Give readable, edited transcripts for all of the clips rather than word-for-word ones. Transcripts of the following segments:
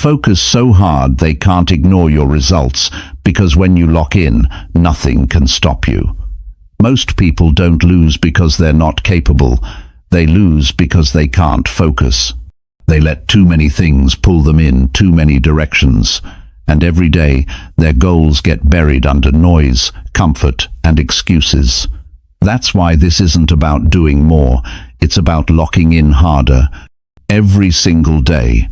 focus so hard they can't ignore your results, because when you lock in, nothing can stop you. Most people don't lose because they're not capable. They lose because they can't focus. They let too many things pull them in too many directions, and every day their goals get buried under noise, comfort, and excuses. That's why this isn't about doing more, it's about locking in harder, every single day.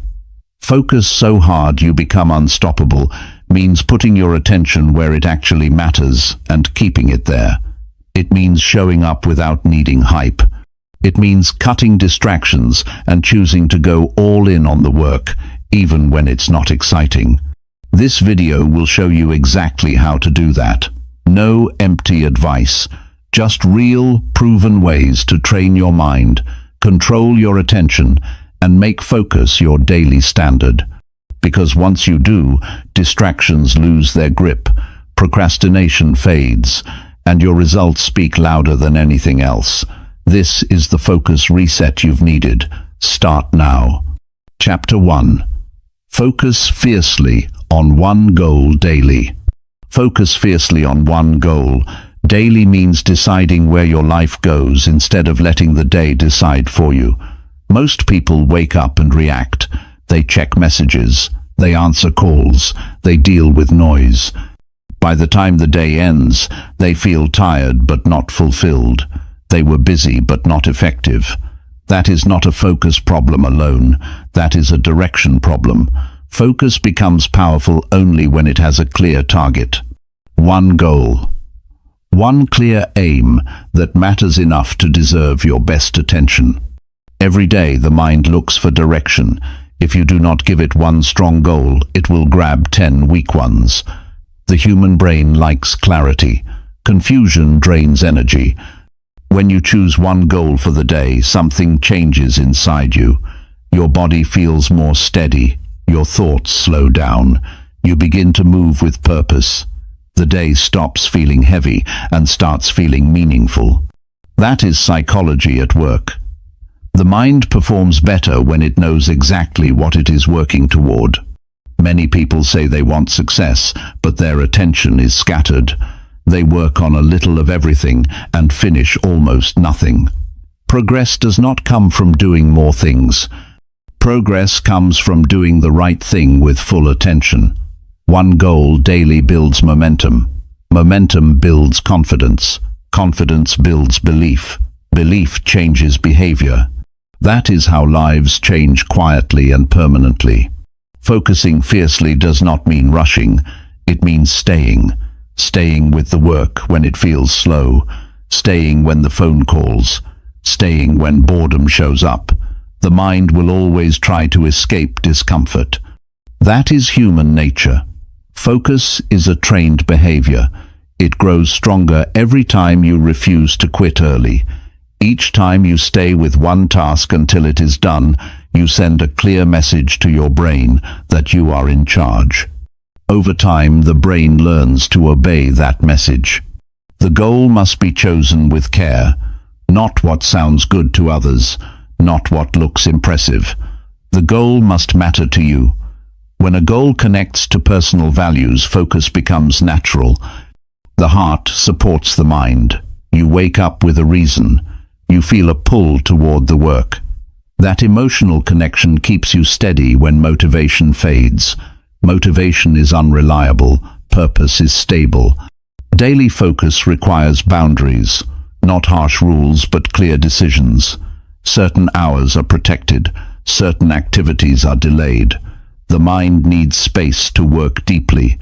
Focus so hard you become unstoppable means putting your attention where it actually matters and keeping it there. It means showing up without needing hype. It means cutting distractions and choosing to go all in on the work, even when it's not exciting. This video will show you exactly how to do that. No empty advice, just real, proven ways to train your mind, control your attention, and make focus your daily standard. Because once you do, distractions lose their grip, procrastination fades, and your results speak louder than anything else. This is the focus reset you've needed. Start now. Chapter 1. Focus fiercely on one goal daily. Focus fiercely on one goal. Daily means deciding where your life goes instead of letting the day decide for you. Most people wake up and react. They check messages, they answer calls, they deal with noise. By the time the day ends, they feel tired but not fulfilled. They were busy but not effective. That is not a focus problem alone. That is a direction problem. Focus becomes powerful only when it has a clear target. One goal. One clear aim that matters enough to deserve your best attention. Every day the mind looks for direction. If you do not give it one strong goal, it will grab 10 weak ones. The human brain likes clarity. Confusion drains energy. When you choose one goal for the day, something changes inside you. Your body feels more steady. Your thoughts slow down. You begin to move with purpose. The day stops feeling heavy and starts feeling meaningful. That is psychology at work. The mind performs better when it knows exactly what it is working toward. Many people say they want success, but their attention is scattered. They work on a little of everything and finish almost nothing. Progress does not come from doing more things. Progress comes from doing the right thing with full attention. One goal daily builds momentum. Momentum builds confidence. Confidence builds belief. Belief changes behavior. That is how lives change quietly and permanently. Focusing fiercely does not mean rushing. It means staying. Staying with the work when it feels slow. Staying when the phone calls. Staying when boredom shows up. The mind will always try to escape discomfort. That is human nature. Focus is a trained behavior. It grows stronger every time you refuse to quit early. Each time you stay with one task until it is done, you send a clear message to your brain that you are in charge. Over time, the brain learns to obey that message. The goal must be chosen with care, not what sounds good to others, not what looks impressive. The goal must matter to you. When a goal connects to personal values, focus becomes natural. The heart supports the mind. You wake up with a reason. You feel a pull toward the work. That emotional connection keeps you steady when motivation fades. Motivation is unreliable. Purpose is stable. Daily focus requires boundaries, not harsh rules but clear decisions. Certain hours are protected. Certain activities are delayed. The mind needs space to work deeply.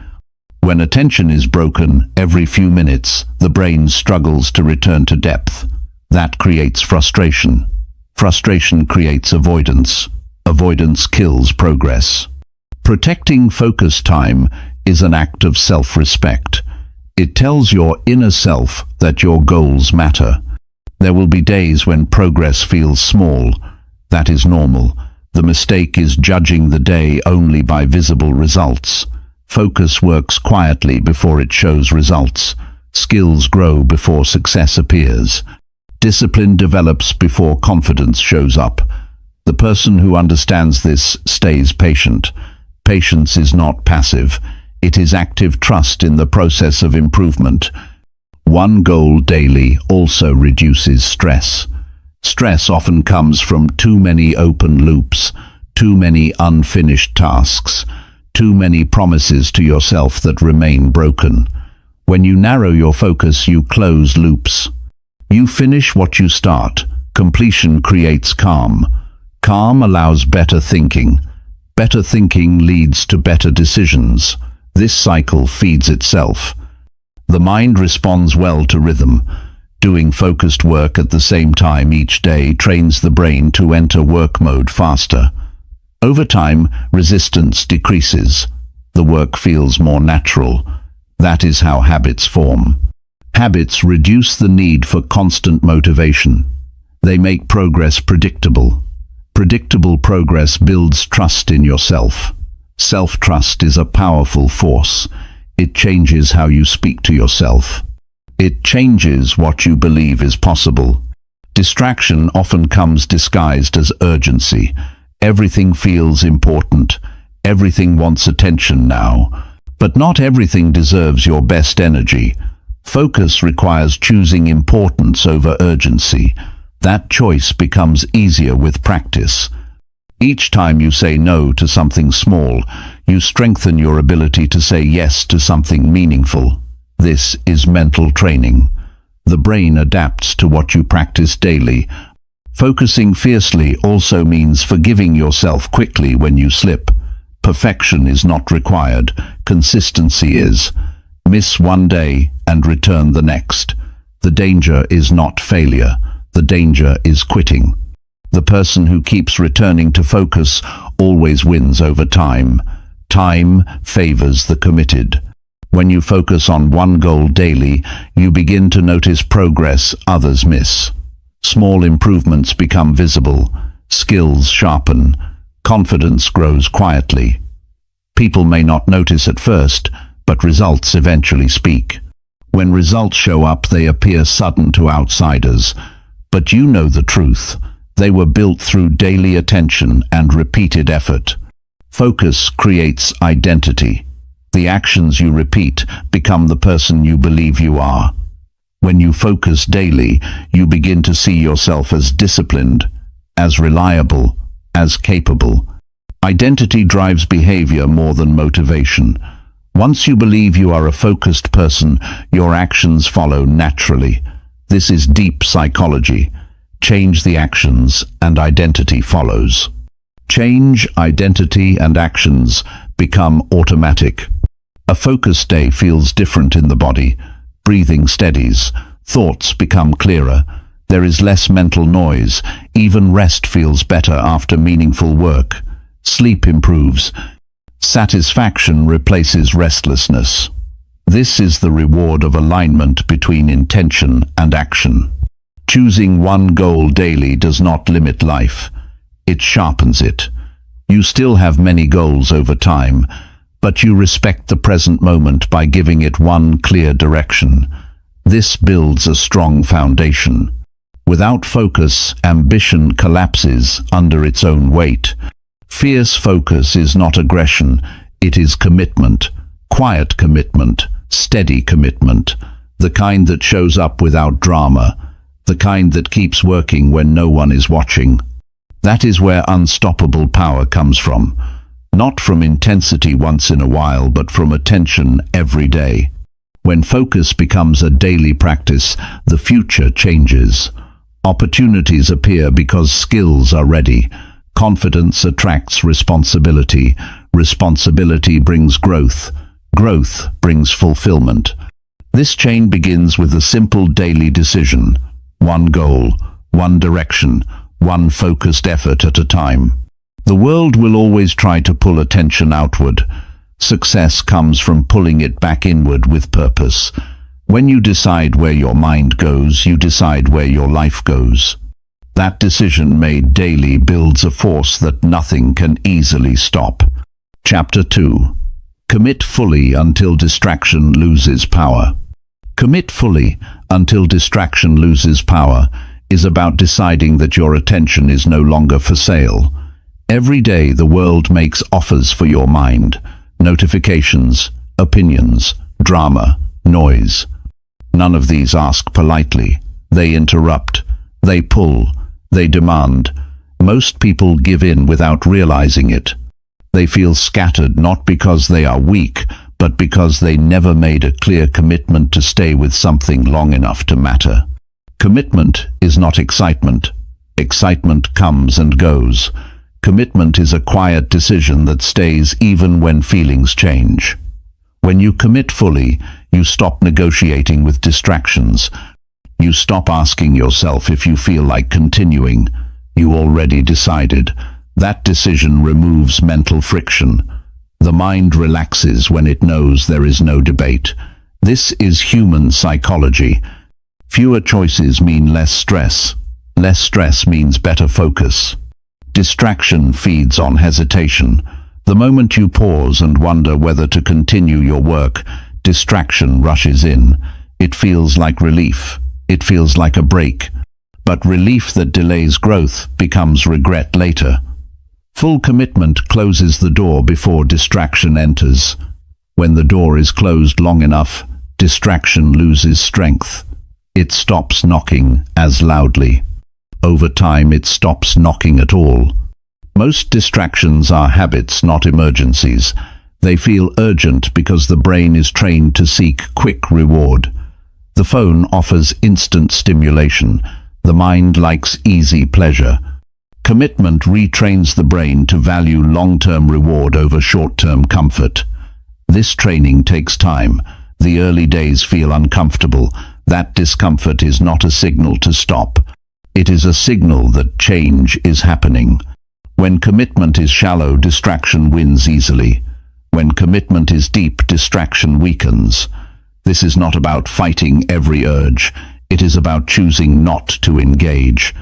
When attention is broken every few minutes, the brain struggles to return to depth. That creates frustration. Frustration creates avoidance. Avoidance kills progress. Protecting focus time is an act of self-respect. It tells your inner self that your goals matter. There will be days when progress feels small. That is normal. The mistake is judging the day only by visible results. Focus works quietly before it shows results. Skills grow before success appears. Discipline develops before confidence shows up. The person who understands this stays patient. Patience is not passive. It is active trust in the process of improvement. One goal daily also reduces stress. Stress often comes from too many open loops, too many unfinished tasks, too many promises to yourself that remain broken. When you narrow your focus, you close loops. You finish what you start. Completion creates calm. Calm allows better thinking. Better thinking leads to better decisions. This cycle feeds itself. The mind responds well to rhythm. Doing focused work at the same time each day trains the brain to enter work mode faster. Over time, resistance decreases. The work feels more natural. That is how habits form. Habits reduce the need for constant motivation. They make progress predictable. Predictable progress builds trust in yourself. Self-trust is a powerful force. It changes how you speak to yourself. It changes what you believe is possible. Distraction often comes disguised as urgency. Everything feels important. Everything wants attention now. But not everything deserves your best energy. Focus requires choosing importance over urgency. That choice becomes easier with practice. Each time you say no to something small, you strengthen your ability to say yes to something meaningful. This is mental training. The brain adapts to what you practice daily. Focusing fiercely also means forgiving yourself quickly when you slip. Perfection is not required. Consistency is. Miss one day and return the next. The danger is not failure. The danger is quitting. The person who keeps returning to focus always wins over time. Time favors the committed. When you focus on one goal daily, you begin to notice progress others miss. Small improvements become visible. Skills sharpen. Confidence grows quietly. People may not notice at first, but results eventually speak. When results show up, they appear sudden to outsiders. But you know the truth. They were built through daily attention and repeated effort. Focus creates identity. The actions you repeat become the person you believe you are. When you focus daily, you begin to see yourself as disciplined, as reliable, as capable. Identity drives behavior more than motivation. Once you believe you are a focused person, your actions follow naturally. This is deep psychology. Change the actions and identity follows. Change, identity, and actions become automatic. A focused day feels different in the body. Breathing steadies. Thoughts become clearer. There is less mental noise. Even rest feels better after meaningful work. Sleep improves. Satisfaction replaces restlessness. This is the reward of alignment between intention and action. Choosing one goal daily does not limit life. It sharpens it. You still have many goals over time, but you respect the present moment by giving it one clear direction. This builds a strong foundation. Without focus, ambition collapses under its own weight. Fierce focus is not aggression, it is commitment. Quiet commitment, steady commitment. The kind that shows up without drama. The kind that keeps working when no one is watching. That is where unstoppable power comes from. Not from intensity once in a while, but from attention every day. When focus becomes a daily practice, the future changes. Opportunities appear because skills are ready. Confidence attracts responsibility. Responsibility brings growth. Growth brings fulfillment. This chain begins with a simple daily decision. One goal, one direction, one focused effort at a time. The world will always try to pull attention outward. Success comes from pulling it back inward with purpose. When you decide where your mind goes, you decide where your life goes. That decision made daily builds a force that nothing can easily stop. Chapter 2. Commit fully until distraction loses power. Commit fully until distraction loses power is about deciding that your attention is no longer for sale. Every day the world makes offers for your mind. Notifications, opinions, drama, noise. None of these ask politely. They interrupt. They pull. They demand. Most people give in without realizing it. They feel scattered not because they are weak, but because they never made a clear commitment to stay with something long enough to matter. Commitment is not excitement. Excitement comes and goes. Commitment is a quiet decision that stays even when feelings change. When you commit fully, you stop negotiating with distractions. You stop asking yourself if you feel like continuing. You already decided. That decision removes mental friction. The mind relaxes when it knows there is no debate. This is human psychology. Fewer choices mean less stress. Less stress means better focus. Distraction feeds on hesitation. The moment you pause and wonder whether to continue your work, distraction rushes in. It feels like relief. It feels like a break. But relief that delays growth becomes regret later. Full commitment closes the door before distraction enters. When the door is closed long enough, distraction loses strength. It stops knocking as loudly. Over time, it stops knocking at all. Most distractions are habits, not emergencies. They feel urgent because the brain is trained to seek quick reward. The phone offers instant stimulation. The mind likes easy pleasure. Commitment retrains the brain to value long-term reward over short-term comfort. This training takes time. The early days feel uncomfortable. That discomfort is not a signal to stop. It is a signal that change is happening. When commitment is shallow, distraction wins easily. When commitment is deep, distraction weakens. This is not about fighting every urge. It is about choosing not to engage.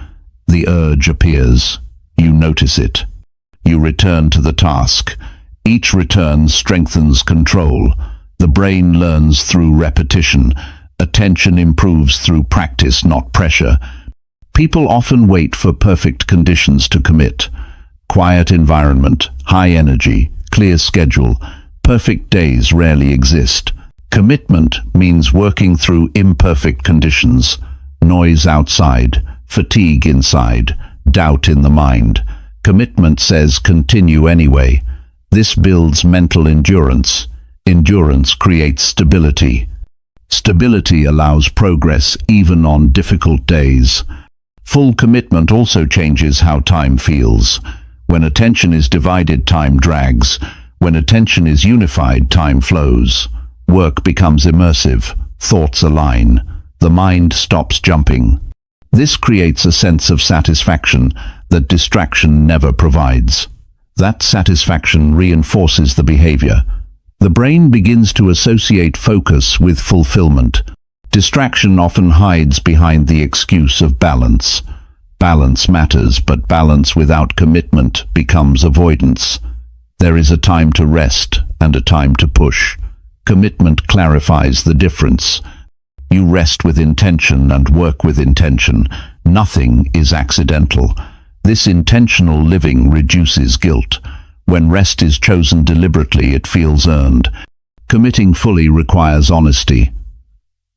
The urge appears. You notice it. You return to the task. Each return strengthens control. The brain learns through repetition. Attention improves through practice, not pressure. People often wait for perfect conditions to commit. Quiet environment, high energy, clear schedule. Perfect days rarely exist. Commitment means working through imperfect conditions. Noise outside, fatigue inside, doubt in the mind. Commitment says continue anyway. This builds mental endurance. Endurance creates stability. Stability allows progress even on difficult days. Full commitment also changes how time feels. When attention is divided, time drags. When attention is unified, time flows. Work becomes immersive. Thoughts align. The mind stops jumping. This creates a sense of satisfaction that distraction never provides. That satisfaction reinforces the behavior. The brain begins to associate focus with fulfillment. Distraction often hides behind the excuse of balance. Balance matters, but balance without commitment becomes avoidance. There is a time to rest and a time to push. Commitment clarifies the difference. You rest with intention and work with intention. Nothing is accidental. This intentional living reduces guilt. When rest is chosen deliberately, it feels earned. Committing fully requires honesty.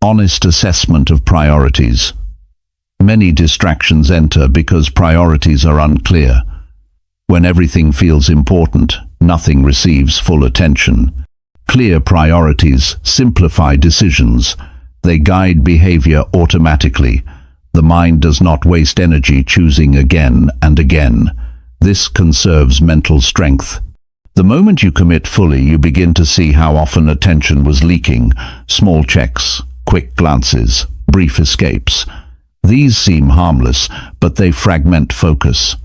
Honest assessment of priorities. Many distractions enter because priorities are unclear. When everything feels important, nothing receives full attention. Clear priorities simplify decisions. They guide behavior automatically. The mind does not waste energy choosing again and again. This conserves mental strength. The moment you commit fully, you begin to see how often attention was leaking. Small checks, quick glances, brief escapes. These seem harmless, but they fragment focus.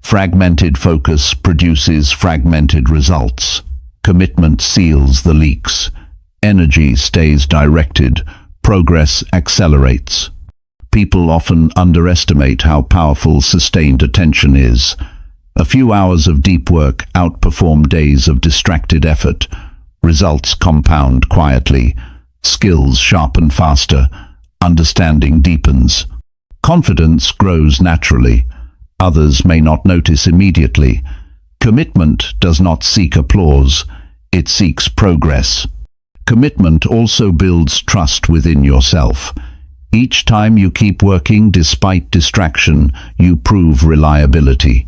Fragmented focus produces fragmented results. Commitment seals the leaks. Energy stays directed. Progress accelerates. People often underestimate how powerful sustained attention is. A few hours of deep work outperform days of distracted effort. Results compound quietly. Skills sharpen faster. Understanding deepens. Confidence grows naturally. Others may not notice immediately. Commitment does not seek applause, it seeks progress. Commitment also builds trust within yourself. Each time you keep working despite distraction, you prove reliability.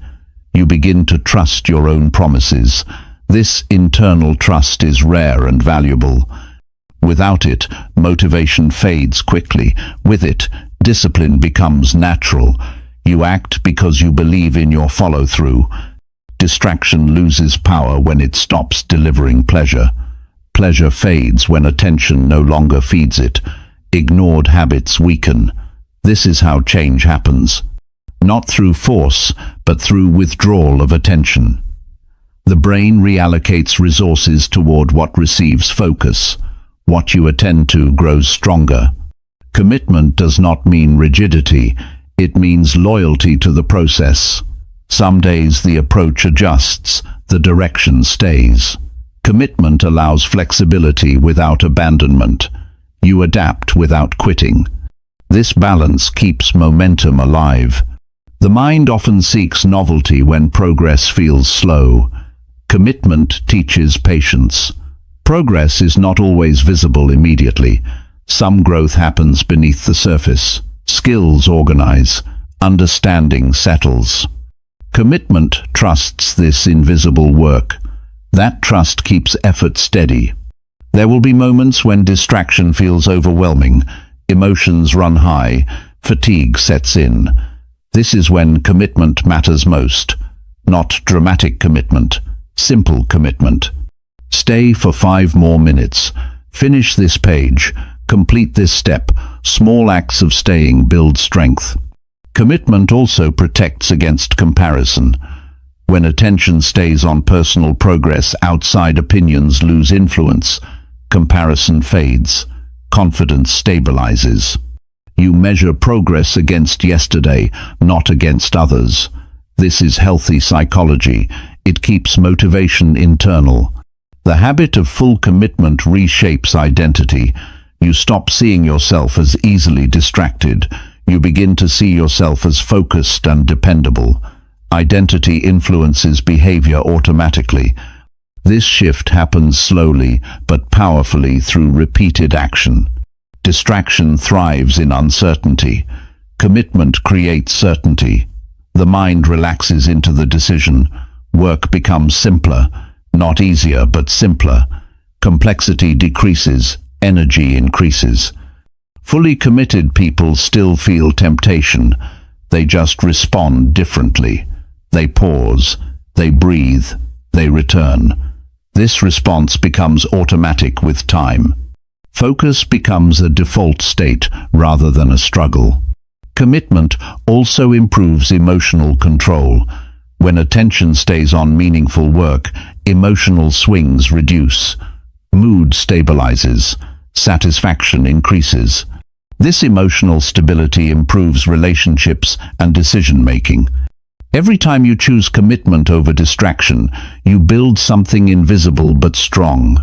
You begin to trust your own promises. This internal trust is rare and valuable. Without it, motivation fades quickly. With it, discipline becomes natural. You act because you believe in your follow-through. Distraction loses power when it stops delivering pleasure. Pleasure fades when attention no longer feeds it. Ignored habits weaken. This is how change happens. Not through force, but through withdrawal of attention. The brain reallocates resources toward what receives focus. What you attend to grows stronger. Commitment does not mean rigidity. It means loyalty to the process. Some days the approach adjusts, the direction stays. Commitment allows flexibility without abandonment. You adapt without quitting. This balance keeps momentum alive. The mind often seeks novelty when progress feels slow. Commitment teaches patience. Progress is not always visible immediately. Some growth happens beneath the surface. Skills organize. Understanding settles. Commitment trusts this invisible work. That trust keeps effort steady. There will be moments when distraction feels overwhelming, emotions run high, fatigue sets in. This is when commitment matters most. Not dramatic commitment, simple commitment. Stay for 5 more minutes. Finish this page. Complete this step. Small acts of staying build strength. Commitment also protects against comparison. When attention stays on personal progress, outside opinions lose influence. Comparison fades. Confidence stabilizes. You measure progress against yesterday, not against others. This is healthy psychology. It keeps motivation internal. The habit of full commitment reshapes identity. You stop seeing yourself as easily distracted. You begin to see yourself as focused and dependable. Identity influences behavior automatically. This shift happens slowly but powerfully through repeated action. Distraction thrives in uncertainty. Commitment creates certainty. The mind relaxes into the decision. Work becomes simpler, not easier but simpler. Complexity decreases, energy increases. Fully committed people still feel temptation. They just respond differently. They pause, they breathe, they return. This response becomes automatic with time. Focus becomes a default state rather than a struggle. Commitment also improves emotional control. When attention stays on meaningful work, emotional swings reduce. Mood stabilizes. Satisfaction increases. This emotional stability improves relationships and decision-making. Every time you choose commitment over distraction, you build something invisible but strong.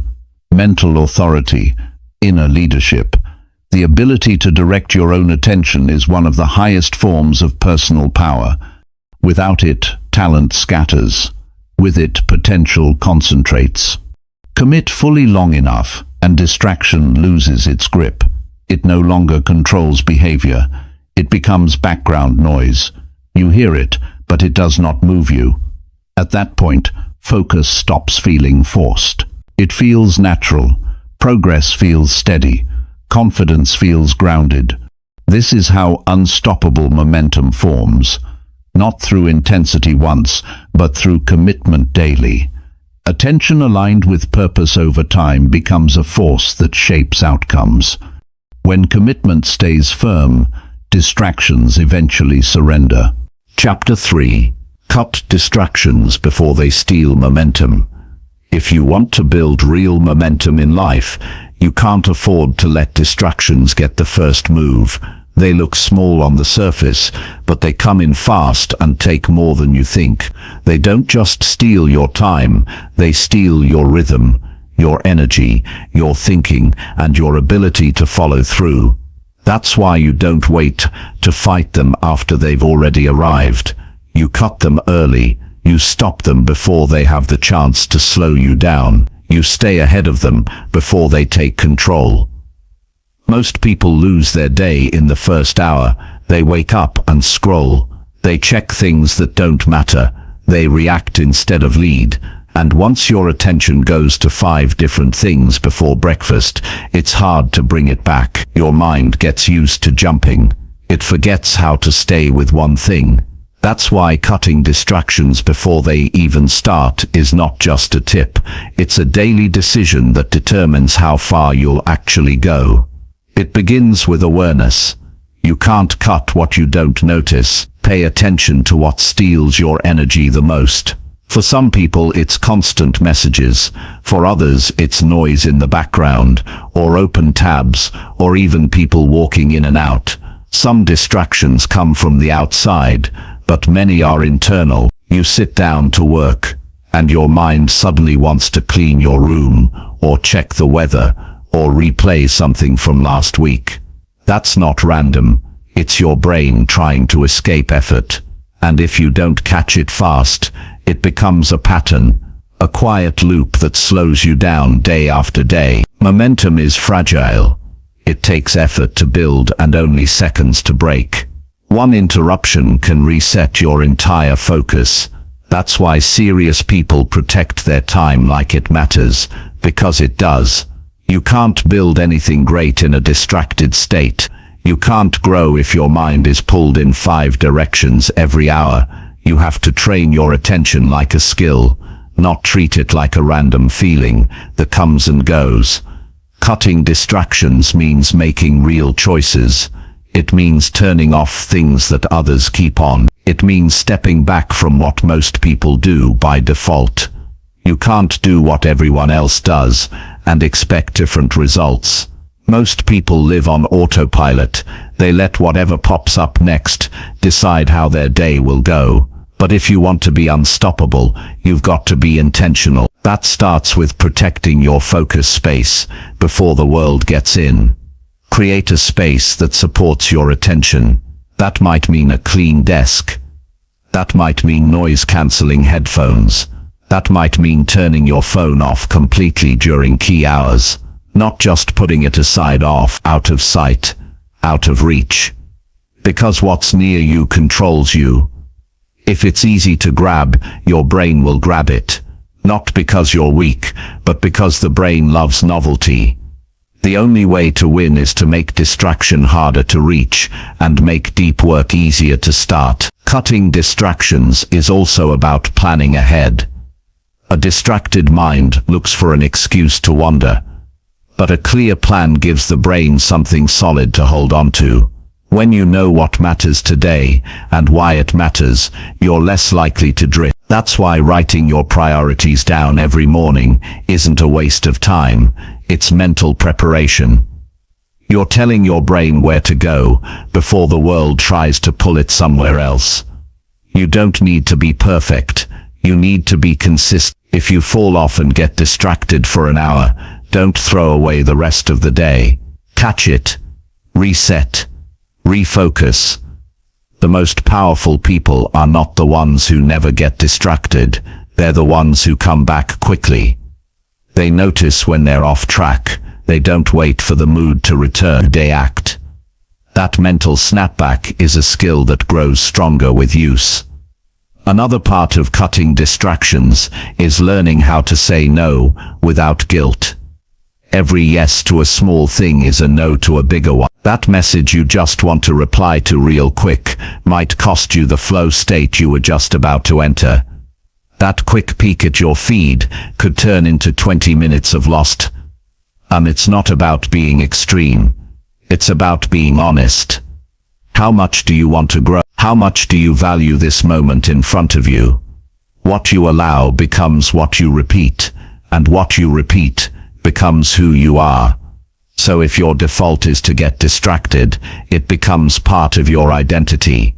Mental authority, inner leadership. The ability to direct your own attention is one of the highest forms of personal power. Without it, talent scatters. With it, potential concentrates. Commit fully long enough, and distraction loses its grip. It no longer controls behavior. It becomes background noise. You hear it, but it does not move you. At that point, focus stops feeling forced. It feels natural. Progress feels steady. Confidence feels grounded. This is how unstoppable momentum forms. Not through intensity once, but through commitment daily. Attention aligned with purpose over time becomes a force that shapes outcomes. When commitment stays firm, distractions eventually surrender. Chapter 3. Cut distractions before they steal momentum. If you want to build real momentum in life, you can't afford to let distractions get the first move. They look small on the surface, but they come in fast and take more than you think. They don't just steal your time, they steal your rhythm, your energy, your thinking, and your ability to follow through. That's why you don't wait to fight them after they've already arrived. You cut them early. You stop them before they have the chance to slow you down. You stay ahead of them before they take control. Most people lose their day in the first hour. They wake up and scroll. They check things that don't matter. They react instead of lead. And once your attention goes to 5 different things before breakfast, it's hard to bring it back. Your mind gets used to jumping. It forgets how to stay with one thing. That's why cutting distractions before they even start is not just a tip. It's a daily decision that determines how far you'll actually go. It begins with awareness. You can't cut what you don't notice. Pay attention to what steals your energy the most. For some people it's constant messages. For others it's noise in the background, or open tabs, or even people walking in and out. Some distractions come from the outside, but many are internal. You sit down to work, and your mind suddenly wants to clean your room, or check the weather, or replay something from last week. That's not random. It's your brain trying to escape effort. And if you don't catch it fast, it becomes a pattern, a quiet loop that slows you down day after day. Momentum is fragile. It takes effort to build and only seconds to break. One interruption can reset your entire focus. That's why serious people protect their time like it matters, because it does. You can't build anything great in a distracted state. You can't grow if your mind is pulled in 5 directions every hour. You have to train your attention like a skill, not treat it like a random feeling that comes and goes. Cutting distractions means making real choices. It means turning off things that others keep on. It means stepping back from what most people do by default. You can't do what everyone else does and expect different results. Most people live on autopilot. They let whatever pops up next decide how their day will go. But if you want to be unstoppable, you've got to be intentional. That starts with protecting your focus space before the world gets in. Create a space that supports your attention. That might mean a clean desk. That might mean noise-canceling headphones. That might mean turning your phone off completely during key hours. Not just putting it aside, off, out of sight, out of reach. Because what's near you controls you. If it's easy to grab, your brain will grab it. Not because you're weak, but because the brain loves novelty. The only way to win is to make distraction harder to reach and make deep work easier to start. Cutting distractions is also about planning ahead. A distracted mind looks for an excuse to wander, but a clear plan gives the brain something solid to hold on to. When you know what matters today and why it matters, you're less likely to drift. That's why writing your priorities down every morning isn't a waste of time. It's mental preparation. You're telling your brain where to go before the world tries to pull it somewhere else. You don't need to be perfect. You need to be consistent. If you fall off and get distracted for an hour, don't throw away the rest of the day. Catch it. Reset. Refocus. The most powerful people are not the ones who never get distracted. They're the ones who come back quickly. They notice when they're off track. They don't wait for the mood to return. They act. That mental snapback is a skill that grows stronger with use. Another part of cutting distractions is learning how to say no without guilt. Every yes to a small thing is a no to a bigger one. That message you just want to reply to real quick might cost you the flow state you were just about to enter. That quick peek at your feed could turn into 20 minutes of lost. It's not about being extreme. It's about being honest. How much do you want to grow? How much do you value this moment in front of you? What you allow becomes what you repeat, and what you repeat becomes who you are. So if your default is to get distracted, it becomes part of your identity.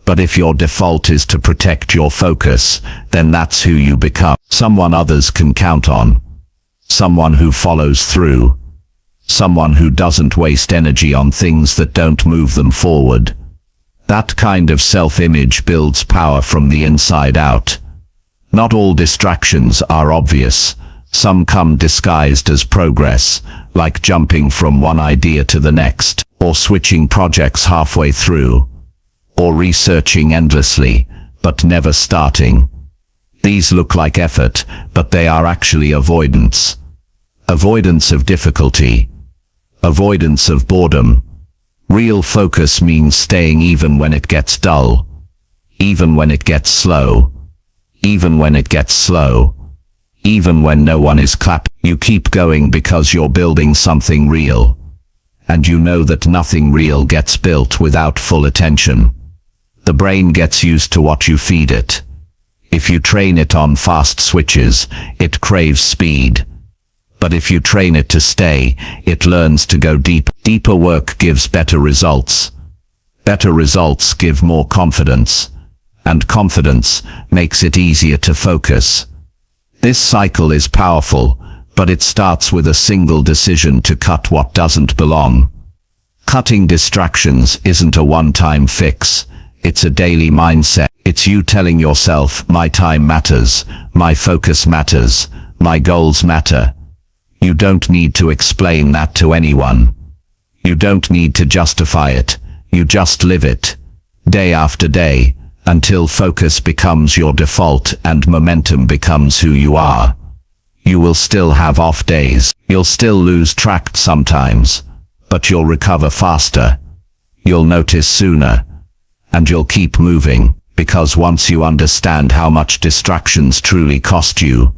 But if your default is to protect your focus, then that's who you become. Someone others can count on. Someone who follows through. Someone who doesn't waste energy on things that don't move them forward. That kind of self-image builds power from the inside out. Not all distractions are obvious. Some come disguised as progress, like jumping from one idea to the next, or switching projects halfway through, or researching endlessly, but never starting. These look like effort, but they are actually avoidance. Avoidance of difficulty. Avoidance of boredom. Real focus means staying even when it gets dull. Even when it gets slow. Even when it gets slow. Even when no one is clapping. You keep going because you're building something real. And you know that nothing real gets built without full attention. The brain gets used to what you feed it. If you train it on fast switches, it craves speed. But if you train it to stay, it learns to go deep. Deeper work gives better results. Better results give more confidence. And confidence makes it easier to focus. This cycle is powerful, but it starts with a single decision to cut what doesn't belong. Cutting distractions isn't a one-time fix. It's a daily mindset. It's you telling yourself, my time matters, my focus matters, my goals matter. You don't need to explain that to anyone. You don't need to justify it. You just live it, day after day, until focus becomes your default and momentum becomes who you are. You will still have off days. You'll still lose track sometimes, but you'll recover faster. You'll notice sooner, and you'll keep moving, because once you understand how much distractions truly cost you,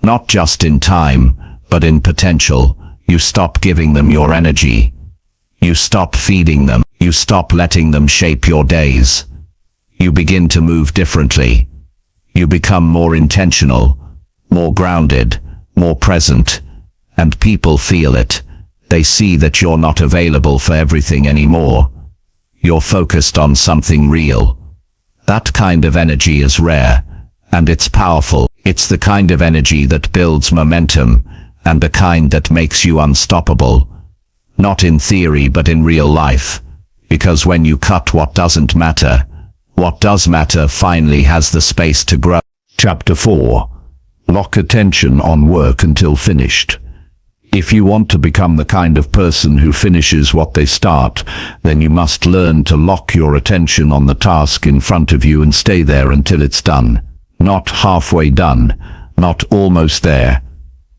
not just in time, but in potential, you stop giving them your energy. You stop feeding them. You stop letting them shape your days. You begin to move differently. You become more intentional, more grounded, more present, and people feel it. They see that you're not available for everything anymore. You're focused on something real. That kind of energy is rare, and it's powerful. It's the kind of energy that builds momentum, and the kind that makes you unstoppable. Not in theory but in real life. Because when you cut what doesn't matter, what does matter finally has the space to grow. Chapter 4. Lock attention on work until finished. If you want to become the kind of person who finishes what they start, then you must learn to lock your attention on the task in front of you and stay there until it's done. Not halfway done, not almost there.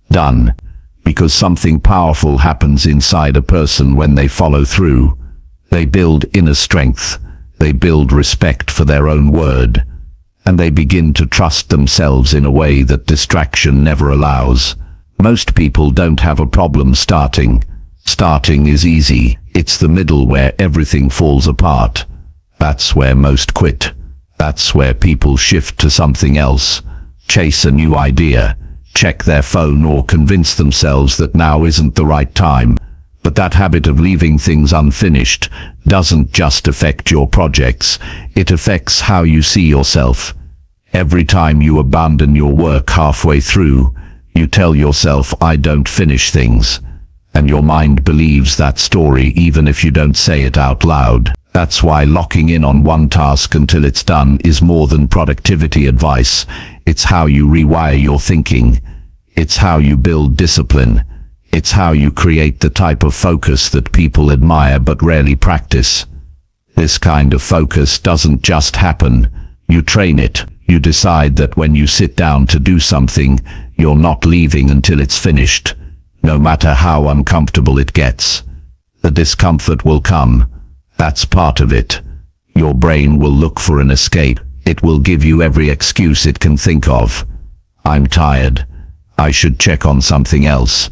Done. Because something powerful happens inside a person when they follow through. They build inner strength. They build respect for their own word. And they begin to trust themselves in a way that distraction never allows. Most people don't have a problem starting. Starting is easy. It's the middle where everything falls apart. That's where most quit. That's where people shift to something else. Chase a new idea. Check their phone or convince themselves that now isn't the right time. But that habit of leaving things unfinished doesn't just affect your projects, it affects how you see yourself. Every time you abandon your work halfway through, you tell yourself, I don't finish things. And your mind believes that story even if you don't say it out loud. That's why locking in on one task until it's done is more than productivity advice. It's how you rewire your thinking. It's how you build discipline. It's how you create the type of focus that people admire but rarely practice. This kind of focus doesn't just happen. You train it. You decide that when you sit down to do something, you're not leaving until it's finished, no matter how uncomfortable it gets. The discomfort will come. That's part of it. Your brain will look for an escape. It will give you every excuse it can think of. I'm tired. I should check on something else.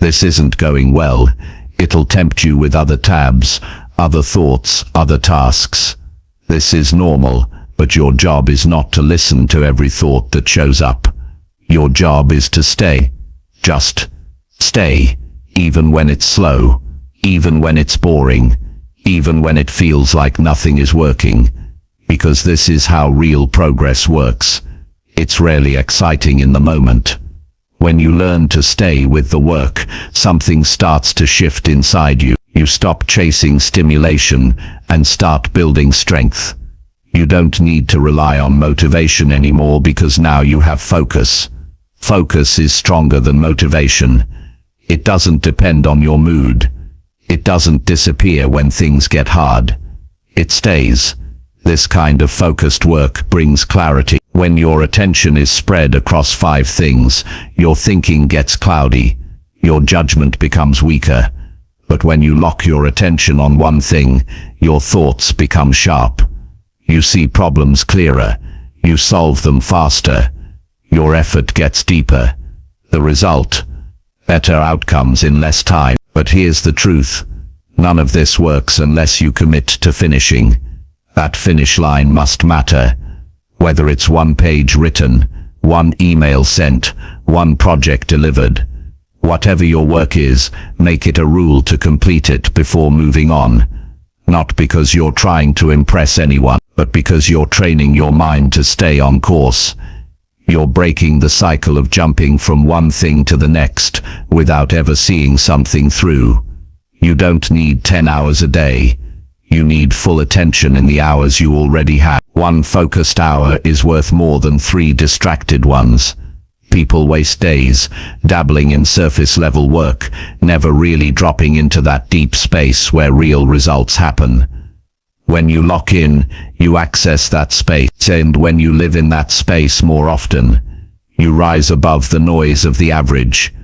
This isn't going well. It'll tempt you with other tabs, other thoughts, other tasks. This is normal, but your job is not to listen to every thought that shows up. Your job is to stay. Just stay, even when it's slow, even when it's boring, even when it feels like nothing is working. Because this is how real progress works. It's rarely exciting in the moment. When you learn to stay with the work, something starts to shift inside you. You stop chasing stimulation and start building strength. You don't need to rely on motivation anymore because now you have focus. Focus is stronger than motivation. It doesn't depend on your mood. It doesn't disappear when things get hard. It stays. This kind of focused work brings clarity. When your attention is spread across 5 things, your thinking gets cloudy. Your judgment becomes weaker. But when you lock your attention on one thing, your thoughts become sharp. You see problems clearer. You solve them faster. Your effort gets deeper. The result? Better outcomes in less time. But here's the truth. None of this works unless you commit to finishing. That finish line must matter. Whether it's 1 page written, 1 email sent, 1 project delivered. Whatever your work is, make it a rule to complete it before moving on. Not because you're trying to impress anyone, but because you're training your mind to stay on course. You're breaking the cycle of jumping from one thing to the next without ever seeing something through. You don't need 10 hours a day. You need full attention in the hours you already have. 1 focused hour is worth more than 3 distracted ones. People waste days dabbling in surface-level work, never really dropping into that deep space where real results happen. When you lock in, you access that space, and when you live in that space more often, you rise above the noise of the average.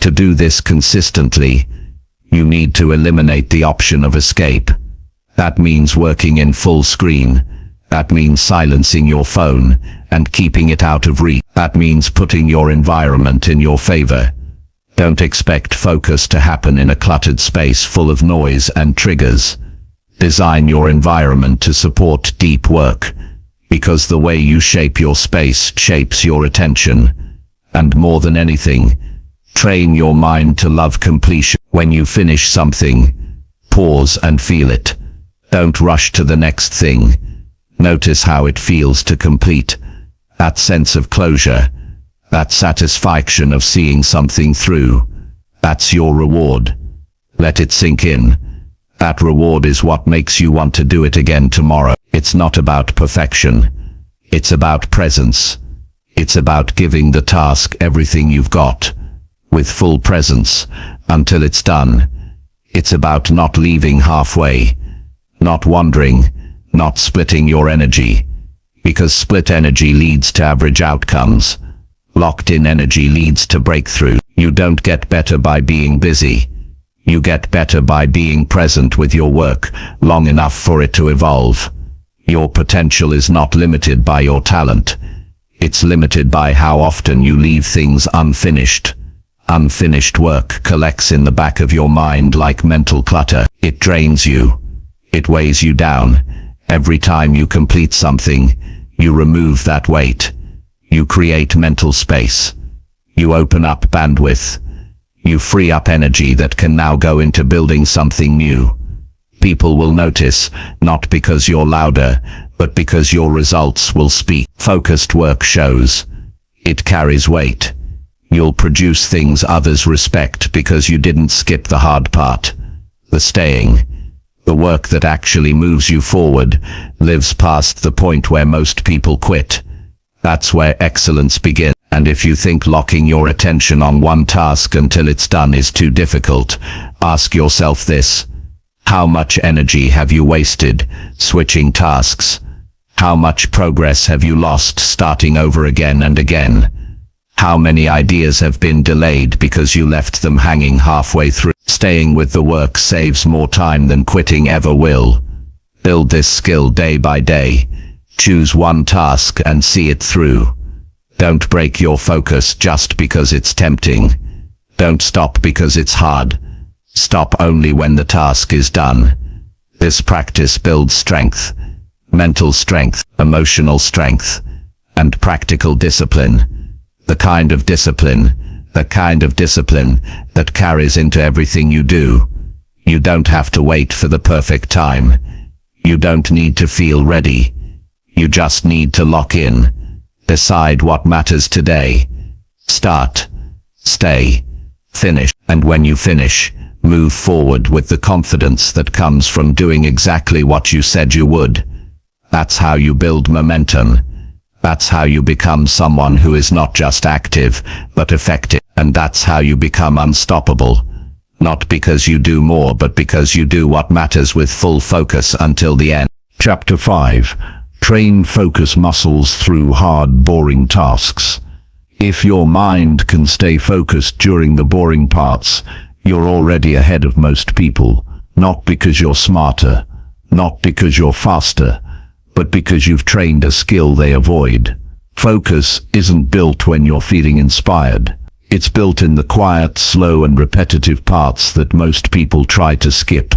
To do this consistently, you need to eliminate the option of escape. That means working in full screen. That means silencing your phone and keeping it out of reach. That means putting your environment in your favor. Don't expect focus to happen in a cluttered space full of noise and triggers. Design your environment to support deep work, because the way you shape your space shapes your attention. And more than anything, train your mind to love completion. When you finish something, pause and feel it. Don't rush to the next thing. Notice how it feels to complete. That sense of closure, that satisfaction of seeing something through, that's your reward. Let it sink in. That reward is what makes you want to do it again tomorrow. It's not about perfection. It's about presence. It's about giving the task everything you've got, with full presence, until it's done. It's about not leaving halfway, not wandering, not splitting your energy. Because split energy leads to average outcomes. Locked-in energy leads to breakthrough. You don't get better by being busy. You get better by being present with your work long enough for it to evolve. Your potential is not limited by your talent. It's limited by how often you leave things unfinished. Unfinished work collects in the back of your mind like mental clutter. It drains you. It weighs you down. Every time you complete something, you remove that weight. You create mental space. You open up bandwidth. You free up energy that can now go into building something new. People will notice, not because you're louder, but because your results will speak. Focused work shows. It carries weight. You'll produce things others respect because you didn't skip the hard part. The staying. The work that actually moves you forward lives past the point where most people quit. That's where excellence begins. And if you think locking your attention on one task until it's done is too difficult, ask yourself this. How much energy have you wasted switching tasks? How much progress have you lost starting over again and again? How many ideas have been delayed because you left them hanging halfway through? Staying with the work saves more time than quitting ever will. Build this skill day by day. Choose one task and see it through. Don't break your focus just because it's tempting. Don't stop because it's hard. Stop only when the task is done. This practice builds strength, mental strength, emotional strength, and practical discipline. The kind of discipline that carries into everything you do. You don't have to wait for the perfect time. You don't need to feel ready. You just need to lock in. Decide what matters today. Start, stay, finish. And when you finish, move forward with the confidence that comes from doing exactly what you said you would. That's how you build momentum. That's how you become someone who is not just active, but effective. And that's how you become unstoppable. Not because you do more, but because you do what matters with full focus until the end. Chapter 5. Train focus muscles through hard, boring tasks. If your mind can stay focused during the boring parts, you're already ahead of most people. Not because you're smarter, not because you're faster, but because you've trained a skill they avoid. Focus isn't built when you're feeling inspired. It's built in the quiet, slow and repetitive parts that most people try to skip.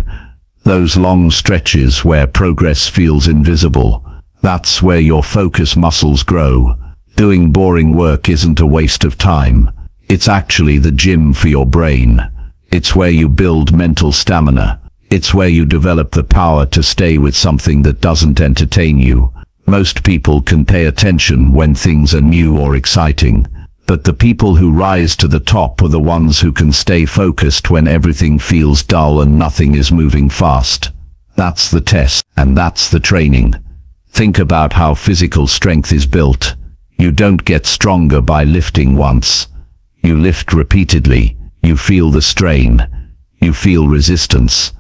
Those long stretches where progress feels invisible. That's where your focus muscles grow. Doing boring work isn't a waste of time. It's actually the gym for your brain. It's where you build mental stamina. It's where you develop the power to stay with something that doesn't entertain you. Most people can pay attention when things are new or exciting. But the people who rise to the top are the ones who can stay focused when everything feels dull and nothing is moving fast. That's the test, and that's the training. Think about how physical strength is built. You don't get stronger by lifting once. You lift repeatedly. You feel the strain. You feel resistance.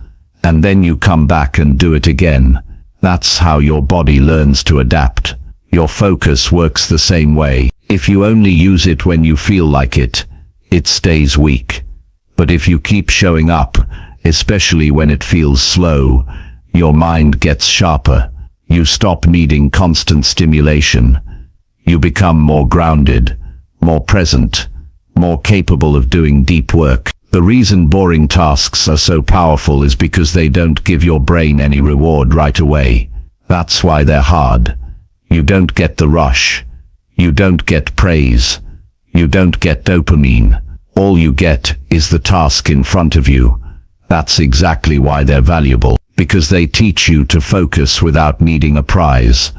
And then you come back and do it again. That's how your body learns to adapt. Your focus works the same way. If you only use it when you feel like it, it stays weak. But if you keep showing up, especially when it feels slow, your mind gets sharper. You stop needing constant stimulation. You become more grounded, more present, more capable of doing deep work. The reason boring tasks are so powerful is because they don't give your brain any reward right away. That's why they're hard. You don't get the rush. You don't get praise. You don't get dopamine. All you get is the task in front of you. That's exactly why they're valuable, because they teach you to focus without needing a prize.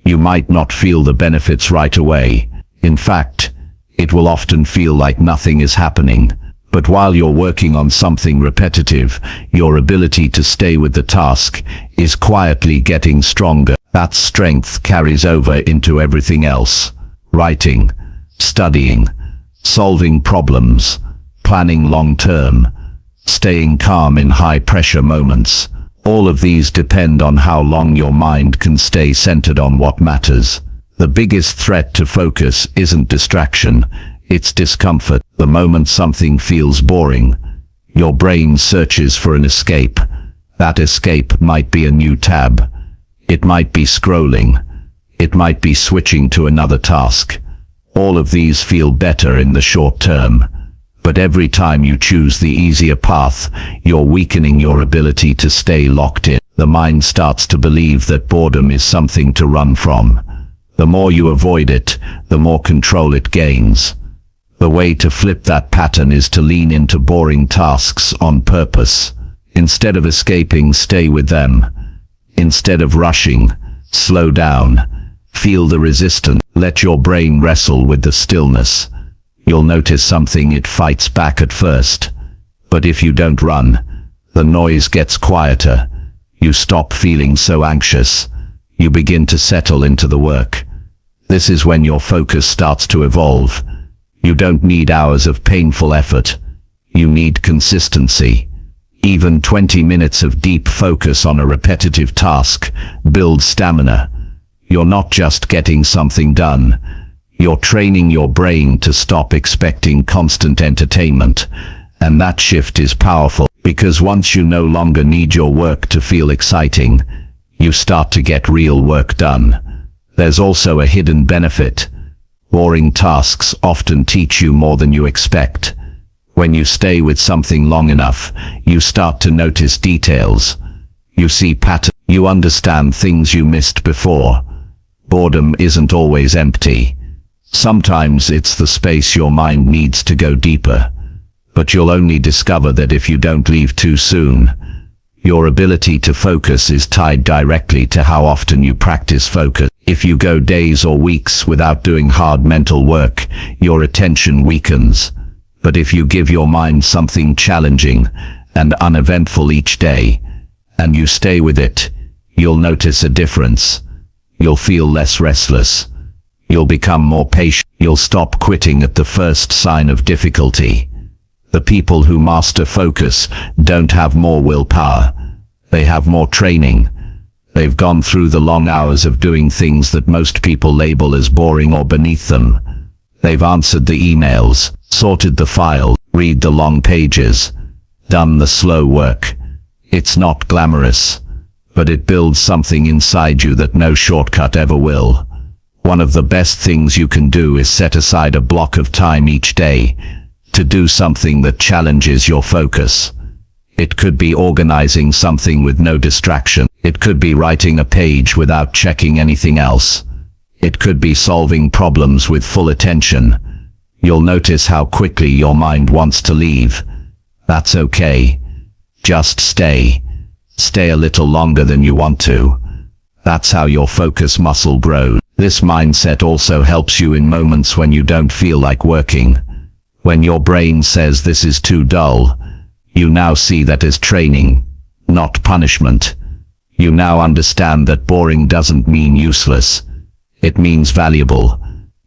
You might not feel the benefits right away. In fact, it will often feel like nothing is happening. But while you're working on something repetitive, your ability to stay with the task is quietly getting stronger. That strength carries over into everything else. Writing, studying, solving problems, planning long-term, staying calm in high-pressure moments. All of these depend on how long your mind can stay centered on what matters. The biggest threat to focus isn't distraction, it's discomfort. The moment something feels boring, your brain searches for an escape. That escape might be a new tab. It might be scrolling. It might be switching to another task. All of these feel better in the short term. But every time you choose the easier path, you're weakening your ability to stay locked in. The mind starts to believe that boredom is something to run from. The more you avoid it, the more control it gains. The way to flip that pattern is to lean into boring tasks on purpose. Instead of escaping, stay with them. Instead of rushing, slow down. Feel the resistance. Let your brain wrestle with the stillness. You'll notice something it fights back at first. But if you don't run, the noise gets quieter. You stop feeling so anxious. You begin to settle into the work. This is when your focus starts to evolve. You don't need hours of painful effort. You need consistency. Even 20 minutes of deep focus on a repetitive task builds stamina. You're not just getting something done. You're training your brain to stop expecting constant entertainment. And that shift is powerful, because once you no longer need your work to feel exciting, you start to get real work done. There's also a hidden benefit. Boring tasks often teach you more than you expect. When you stay with something long enough, you start to notice details. You see patterns. You understand things you missed before. Boredom isn't always empty. Sometimes it's the space your mind needs to go deeper. But you'll only discover that if you don't leave too soon. Your ability to focus is tied directly to how often you practice focus. If you go days or weeks without doing hard mental work, your attention weakens. But if you give your mind something challenging and uneventful each day, and you stay with it, you'll notice a difference. You'll feel less restless. You'll become more patient. You'll stop quitting at the first sign of difficulty. The people who master focus don't have more willpower. They have more training. They've gone through the long hours of doing things that most people label as boring or beneath them. They've answered the emails, sorted the files, read the long pages, done the slow work. It's not glamorous, but it builds something inside you that no shortcut ever will. One of the best things you can do is set aside a block of time each day to do something that challenges your focus. It could be organizing something with no distraction. It could be writing a page without checking anything else. It could be solving problems with full attention. You'll notice how quickly your mind wants to leave. That's okay. Just stay. Stay a little longer than you want to. That's how your focus muscle grows. This mindset also helps you in moments when you don't feel like working. When your brain says this is too dull, you now see that as training, not punishment. You now understand that boring doesn't mean useless. It means valuable,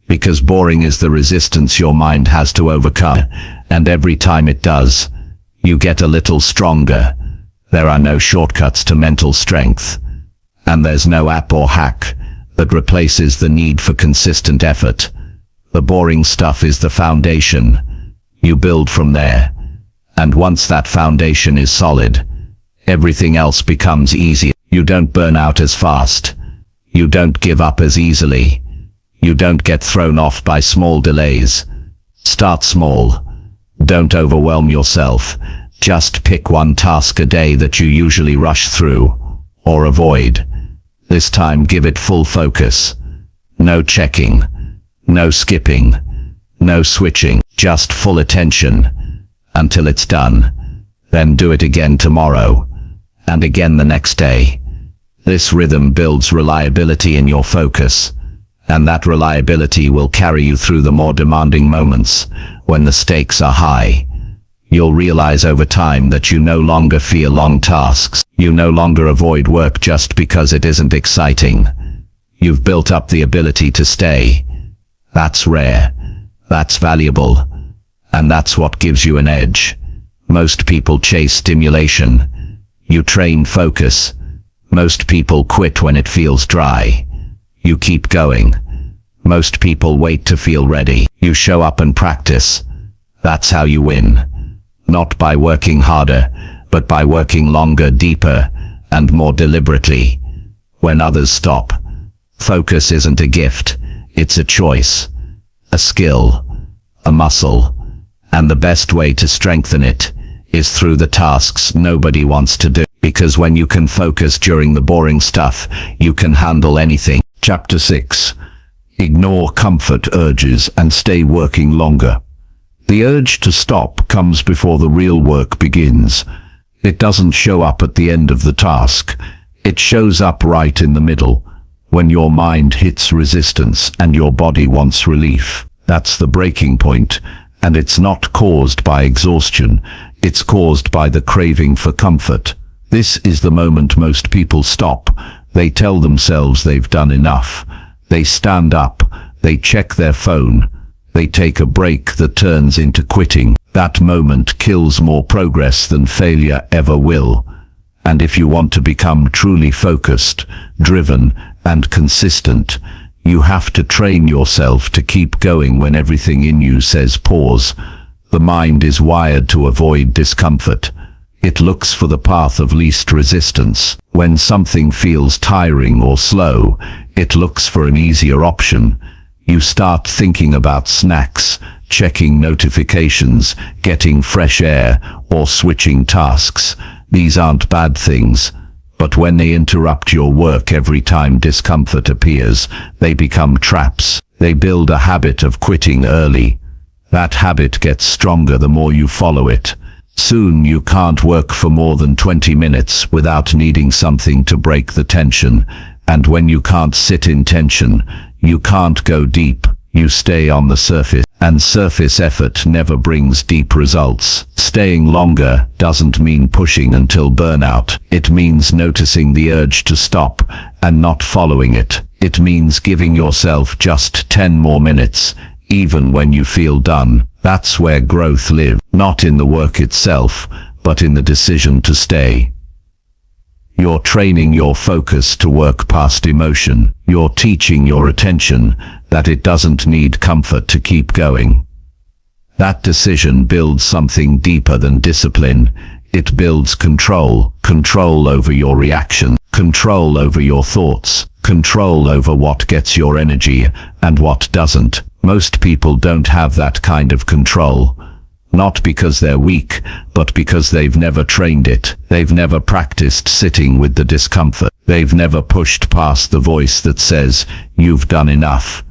because boring is the resistance your mind has to overcome, and every time it does, you get a little stronger. There are no shortcuts to mental strength, and there's no app or hack that replaces the need for consistent effort. The boring stuff is the foundation. You build from there, and once that foundation is solid, everything else becomes easier. You don't burn out as fast. You don't give up as easily. You don't get thrown off by small delays. Start small. Don't overwhelm yourself. Just pick one task a day that you usually rush through or avoid. This time give it full focus. No checking, no skipping, no switching, just full attention until it's done. Then do it again tomorrow and again the next day. This rhythm builds reliability in your focus, and that reliability will carry you through the more demanding moments when the stakes are high. You'll realize over time that you no longer fear long tasks. You no longer avoid work just because it isn't exciting. You've built up the ability to stay. That's rare. That's valuable. And that's what gives you an edge. Most people chase stimulation. You train focus. Most people quit when it feels dry. You keep going. Most people wait to feel ready. You show up and practice. That's how you win. Not by working harder, but by working longer, deeper, and more deliberately. When others stop, focus isn't a gift, it's a choice, a skill, a muscle, and the best way to strengthen it is through the tasks nobody wants to do. Because when you can focus during the boring stuff, you can handle anything. Chapter 6. Ignore comfort urges and stay working longer. The urge to stop comes before the real work begins. It doesn't show up at the end of the task. It shows up right in the middle, when your mind hits resistance and your body wants relief. That's the breaking point, and it's not caused by exhaustion. It's caused by the craving for comfort. This is the moment most people stop. They tell themselves they've done enough. They stand up. They check their phone. They take a break that turns into quitting. That moment kills more progress than failure ever will. And if you want to become truly focused, driven, and consistent, you have to train yourself to keep going when everything in you says pause. The mind is wired to avoid discomfort. It looks for the path of least resistance. When something feels tiring or slow, it looks for an easier option. You start thinking about snacks, checking notifications, getting fresh air, or switching tasks. These aren't bad things, but when they interrupt your work every time discomfort appears, they become traps. They build a habit of quitting early. That habit gets stronger the more you follow it. Soon you can't work for more than 20 minutes without needing something to break the tension. And when you can't sit in tension, you can't go deep. You stay on the surface. and surface effort never brings deep results. Staying longer doesn't mean pushing until burnout. It means noticing the urge to stop and not following it. It means giving yourself just 10 more minutes, even when you feel done. That's where growth lives, not in the work itself, but in the decision to stay. You're training your focus to work past emotion. You're teaching your attention that it doesn't need comfort to keep going. That decision builds something deeper than discipline. It builds control. Control over your reaction. Control over your thoughts. Control over what gets your energy and what doesn't. Most people don't have that kind of control. Not because they're weak, but because they've never trained it. They've never practiced sitting with the discomfort. They've never pushed past the voice that says, "You've done enough."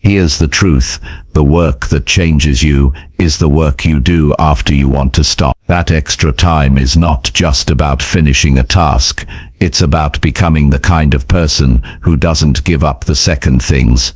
Here's the truth. The work that changes you is the work you do after you want to stop. That extra time is not just about finishing a task. It's about becoming the kind of person who doesn't give up the second things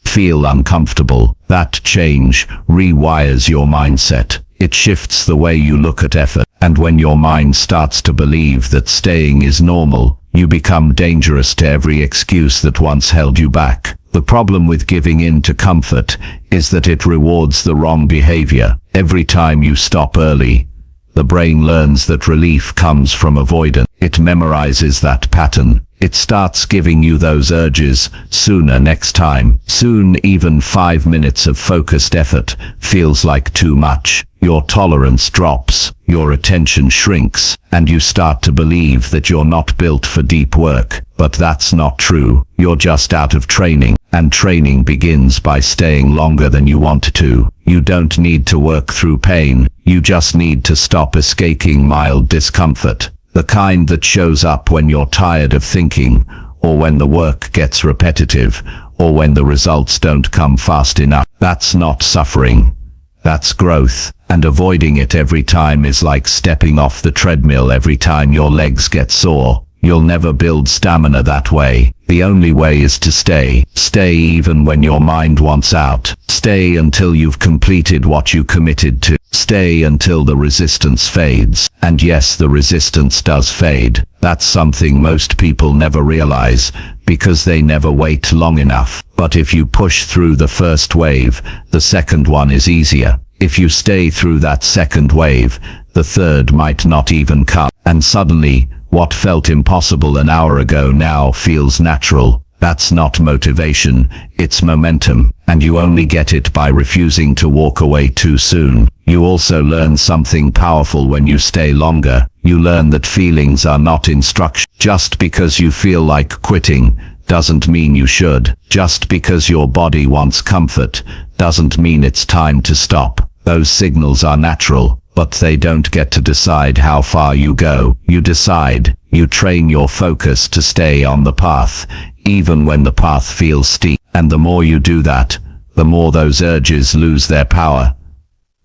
feel uncomfortable. That change rewires your mindset. It shifts the way you look at effort. And when your mind starts to believe that staying is normal, you become dangerous to every excuse that once held you back. The problem with giving in to comfort is that it rewards the wrong behavior. Every time you stop early, the brain learns that relief comes from avoidance. It memorizes that pattern. It starts giving you those urges sooner next time. Soon, even 5 minutes of focused effort feels like too much. Your tolerance drops, your attention shrinks, and you start to believe that you're not built for deep work. But that's not true. You're just out of training, and training begins by staying longer than you want to. You don't need to work through pain. You just need to stop escaping mild discomfort. The kind that shows up when you're tired of thinking, or when the work gets repetitive, or when the results don't come fast enough. That's not suffering. That's growth. And avoiding it every time is like stepping off the treadmill every time your legs get sore. You'll never build stamina that way. The only way is to stay. Stay even when your mind wants out. Stay until you've completed what you committed to. Stay until the resistance fades. And yes, the resistance does fade. That's something most people never realize, because they never wait long enough. But if you push through the first wave, the second one is easier. If you stay through that second wave, the third might not even come. And suddenly, what felt impossible an hour ago now feels natural. That's not motivation, it's momentum. And you only get it by refusing to walk away too soon. You also learn something powerful when you stay longer. You learn that feelings are not instruction. Just because you feel like quitting doesn't mean you should. Just because your body wants comfort doesn't mean it's time to stop. Those signals are natural, but they don't get to decide how far you go. You decide. You train your focus to stay on the path, even when the path feels steep. And the more you do that, the more those urges lose their power.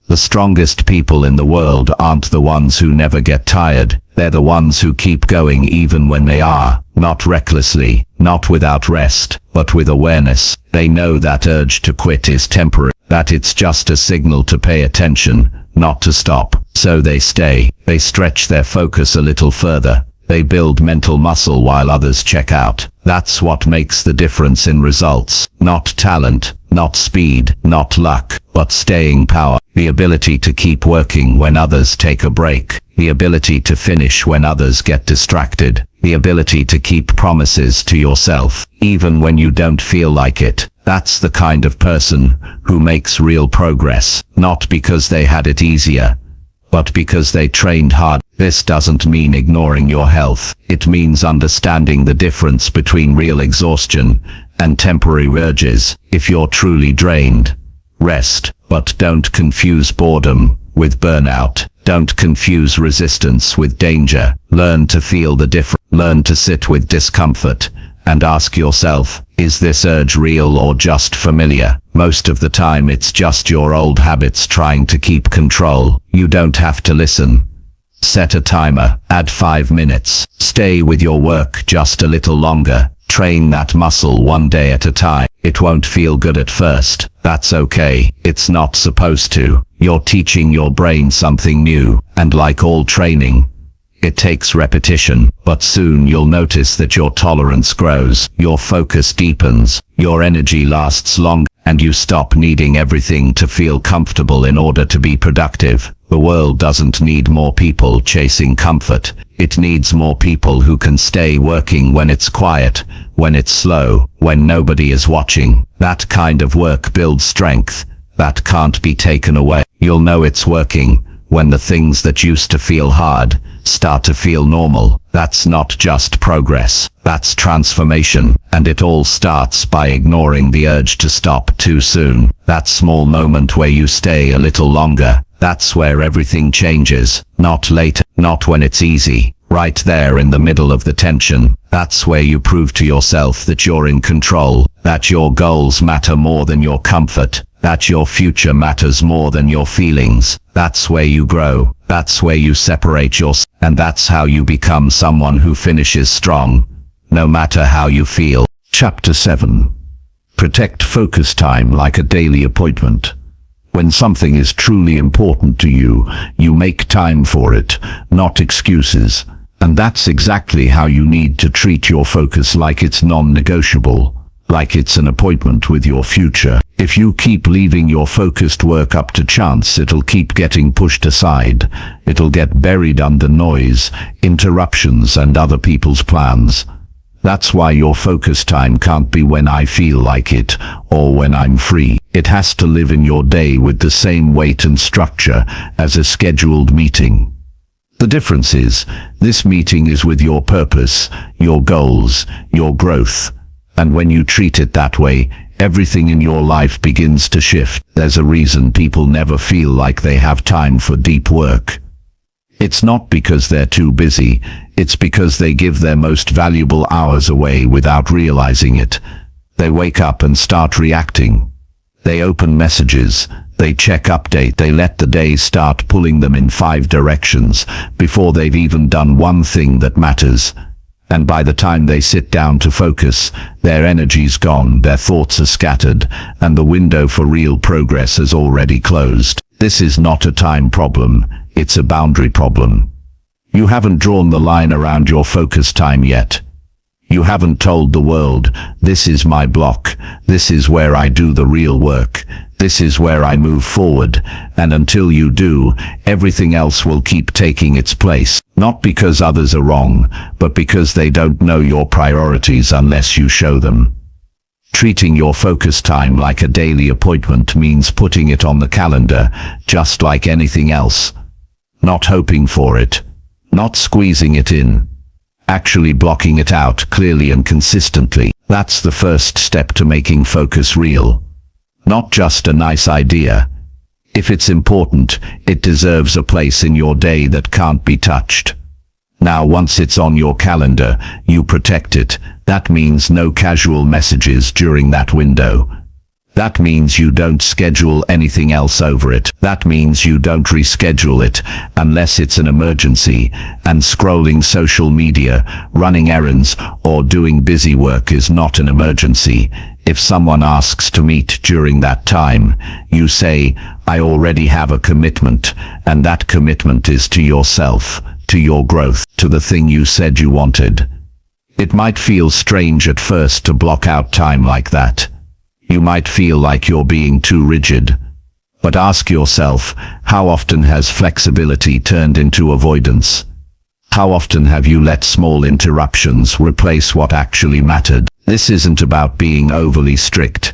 The strongest people in the world aren't the ones who never get tired. They're the ones who keep going even when they are. Not recklessly, not without rest, but with awareness. They know that urge to quit is temporary, that it's just a signal to pay attention, not to stop. So they stay. They stretch their focus a little further. They build mental muscle while others check out. That's what makes the difference in results. Not talent, not speed, not luck, but staying power. The ability to keep working when others take a break. The ability to finish when others get distracted. The ability to keep promises to yourself, even when you don't feel like it. That's the kind of person who makes real progress, not because they had it easier, but because they trained hard. This doesn't mean ignoring your health. It means understanding the difference between real exhaustion and temporary urges. If you're truly drained, rest, but don't confuse boredom with burnout. Don't confuse resistance with danger. Learn to feel the difference. Learn to sit with discomfort and ask yourself, is this urge real or just familiar? Most of the time it's just your old habits trying to keep control. You don't have to listen. Set a timer, add 5 minutes, stay with your work just a little longer, train that muscle one day at a time. It won't feel good at first. That's okay. It's not supposed to. You're teaching your brain something new, and like all training, it takes repetition, but soon you'll notice that your tolerance grows, your focus deepens, your energy lasts longer, and you stop needing everything to feel comfortable in order to be productive. The world doesn't need more people chasing comfort. It needs more people who can stay working when it's quiet, when it's slow, when nobody is watching. That kind of work builds strength that can't be taken away. You'll know it's working when the things that used to feel hard start to feel normal. That's not just progress, that's transformation, and it all starts by ignoring the urge to stop too soon. That small moment where you stay a little longer, that's where everything changes. Not later, not when it's easy, right there in the middle of the tension. That's where you prove to yourself that you're in control, that your goals matter more than your comfort, that your future matters more than your feelings. That's where you grow, that's where you separate yourself, and that's how you become someone who finishes strong, no matter how you feel. Chapter 7. Protect focus time like a daily appointment. When something is truly important to you, you make time for it, not excuses. And that's exactly how you need to treat your focus, like it's non-negotiable, like it's an appointment with your future. If you keep leaving your focused work up to chance, it'll keep getting pushed aside. It'll get buried under noise, interruptions, and other people's plans. That's why your focus time can't be when I feel like it, or when I'm free. It has to live in your day with the same weight and structure as a scheduled meeting. The difference is, this meeting is with your purpose, your goals, your growth. And when you treat it that way, everything in your life begins to shift. There's a reason people never feel like they have time for deep work. It's not because they're too busy, it's because they give their most valuable hours away without realizing it. They wake up and start reacting. They open messages, they check update, they let the day start pulling them in 5 directions before they've even done one thing that matters. And by the time they sit down to focus, their energy's gone, their thoughts are scattered, and the window for real progress has already closed. This is not a time problem, it's a boundary problem. You haven't drawn the line around your focus time yet. You haven't told the world, this is my block, this is where I do the real work, this is where I move forward, and until you do, everything else will keep taking its place. Not because others are wrong, but because they don't know your priorities unless you show them. Treating your focus time like a daily appointment means putting it on the calendar, just like anything else. Not hoping for it, not squeezing it in. Actually blocking it out clearly and consistently. That's the first step to making focus real. Not just a nice idea. If it's important, it deserves a place in your day that can't be touched. Now once it's on your calendar, you protect it. That means no casual messages during that window. That means you don't schedule anything else over it. That means you don't reschedule it unless it's an emergency, and scrolling social media, running errands, or doing busy work is not an emergency. If someone asks to meet during that time, you say, I already have a commitment, and that commitment is to yourself, to your growth, to the thing you said you wanted. It might feel strange at first to block out time like that. You might feel like you're being too rigid. But ask yourself, how often has flexibility turned into avoidance? How often have you let small interruptions replace what actually mattered? This isn't about being overly strict.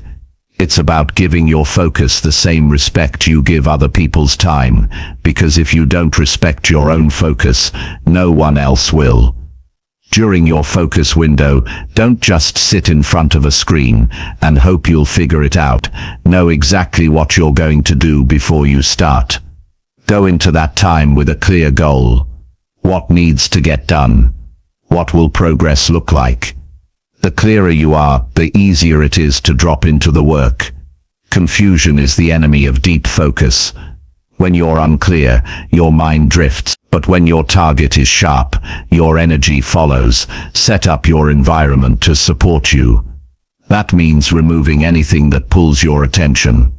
It's about giving your focus the same respect you give other people's time, because if you don't respect your own focus, no one else will. During your focus window, don't just sit in front of a screen and hope you'll figure it out. Know exactly what you're going to do before you start. Go into that time with a clear goal. What needs to get done? What will progress look like? The clearer you are, the easier it is to drop into the work. Confusion is the enemy of deep focus. When you're unclear, your mind drifts. But when your target is sharp, your energy follows. Set up your environment to support you. That means removing anything that pulls your attention.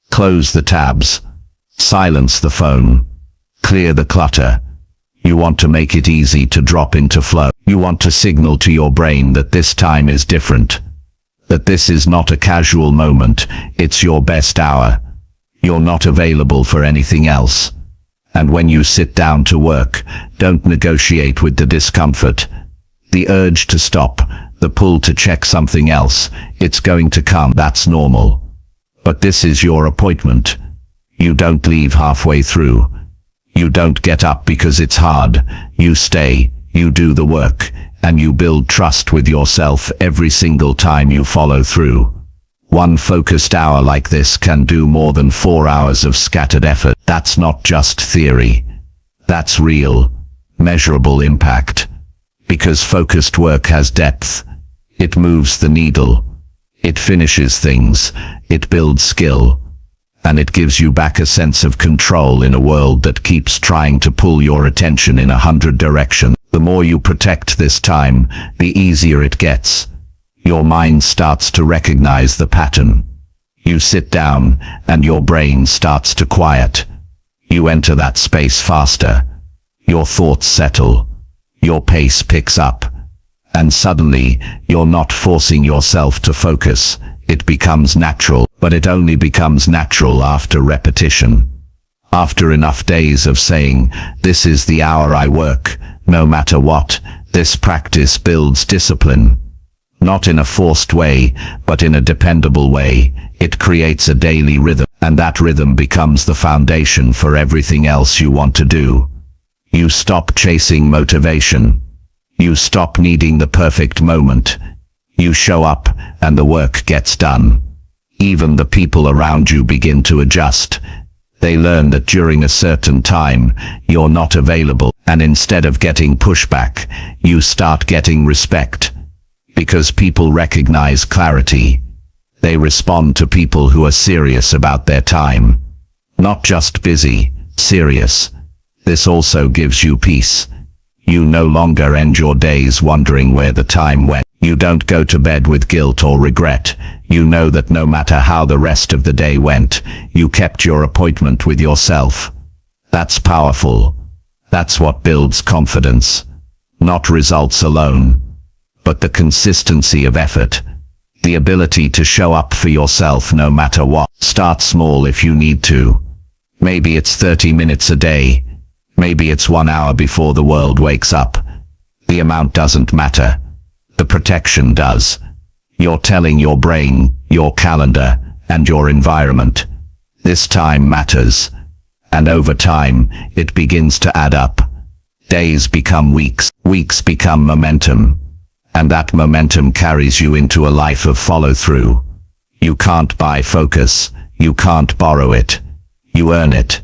Close the tabs. Silence the phone. Clear the clutter. You want to make it easy to drop into flow. You want to signal to your brain that this time is different. That this is not a casual moment, it's your best hour. You're not available for anything else. And when you sit down to work, don't negotiate with the discomfort. The urge to stop, the pull to check something else, it's going to come. That's normal. But this is your appointment. You don't leave halfway through. You don't get up because it's hard. You stay, you do the work, and you build trust with yourself every single time you follow through. One focused hour like this can do more than 4 hours of scattered effort. That's not just theory. That's real, measurable impact. Because focused work has depth. It moves the needle. It finishes things. It builds skill. And it gives you back a sense of control in a world that keeps trying to pull your attention in 100 directions. The more you protect this time, the easier it gets. Your mind starts to recognize the pattern. You sit down, and your brain starts to quiet. You enter that space faster. Your thoughts settle. Your pace picks up. And suddenly, you're not forcing yourself to focus. It becomes natural, but it only becomes natural after repetition. After enough days of saying, "This is the hour I work," no matter what, this practice builds discipline. Not in a forced way, but in a dependable way. It creates a daily rhythm, and that rhythm becomes the foundation for everything else you want to do. You stop chasing motivation. You stop needing the perfect moment. You show up, and the work gets done. Even the people around you begin to adjust. They learn that during a certain time, you're not available, and instead of getting pushback, you start getting respect. Because people recognize clarity. They respond to people who are serious about their time. Not just busy, serious. This also gives you peace. You no longer end your days wondering where the time went. You don't go to bed with guilt or regret. You know that no matter how the rest of the day went, you kept your appointment with yourself. That's powerful. That's what builds confidence. Not results alone, but the consistency of effort. The ability to show up for yourself no matter what. Start small if you need to. Maybe it's 30 minutes a day. Maybe it's 1 hour before the world wakes up. The amount doesn't matter. The protection does. You're telling your brain, your calendar, and your environment, this time matters. And over time, it begins to add up. Days become weeks, weeks become momentum. And that momentum carries you into a life of follow-through. You can't buy focus. You can't borrow it. You earn it.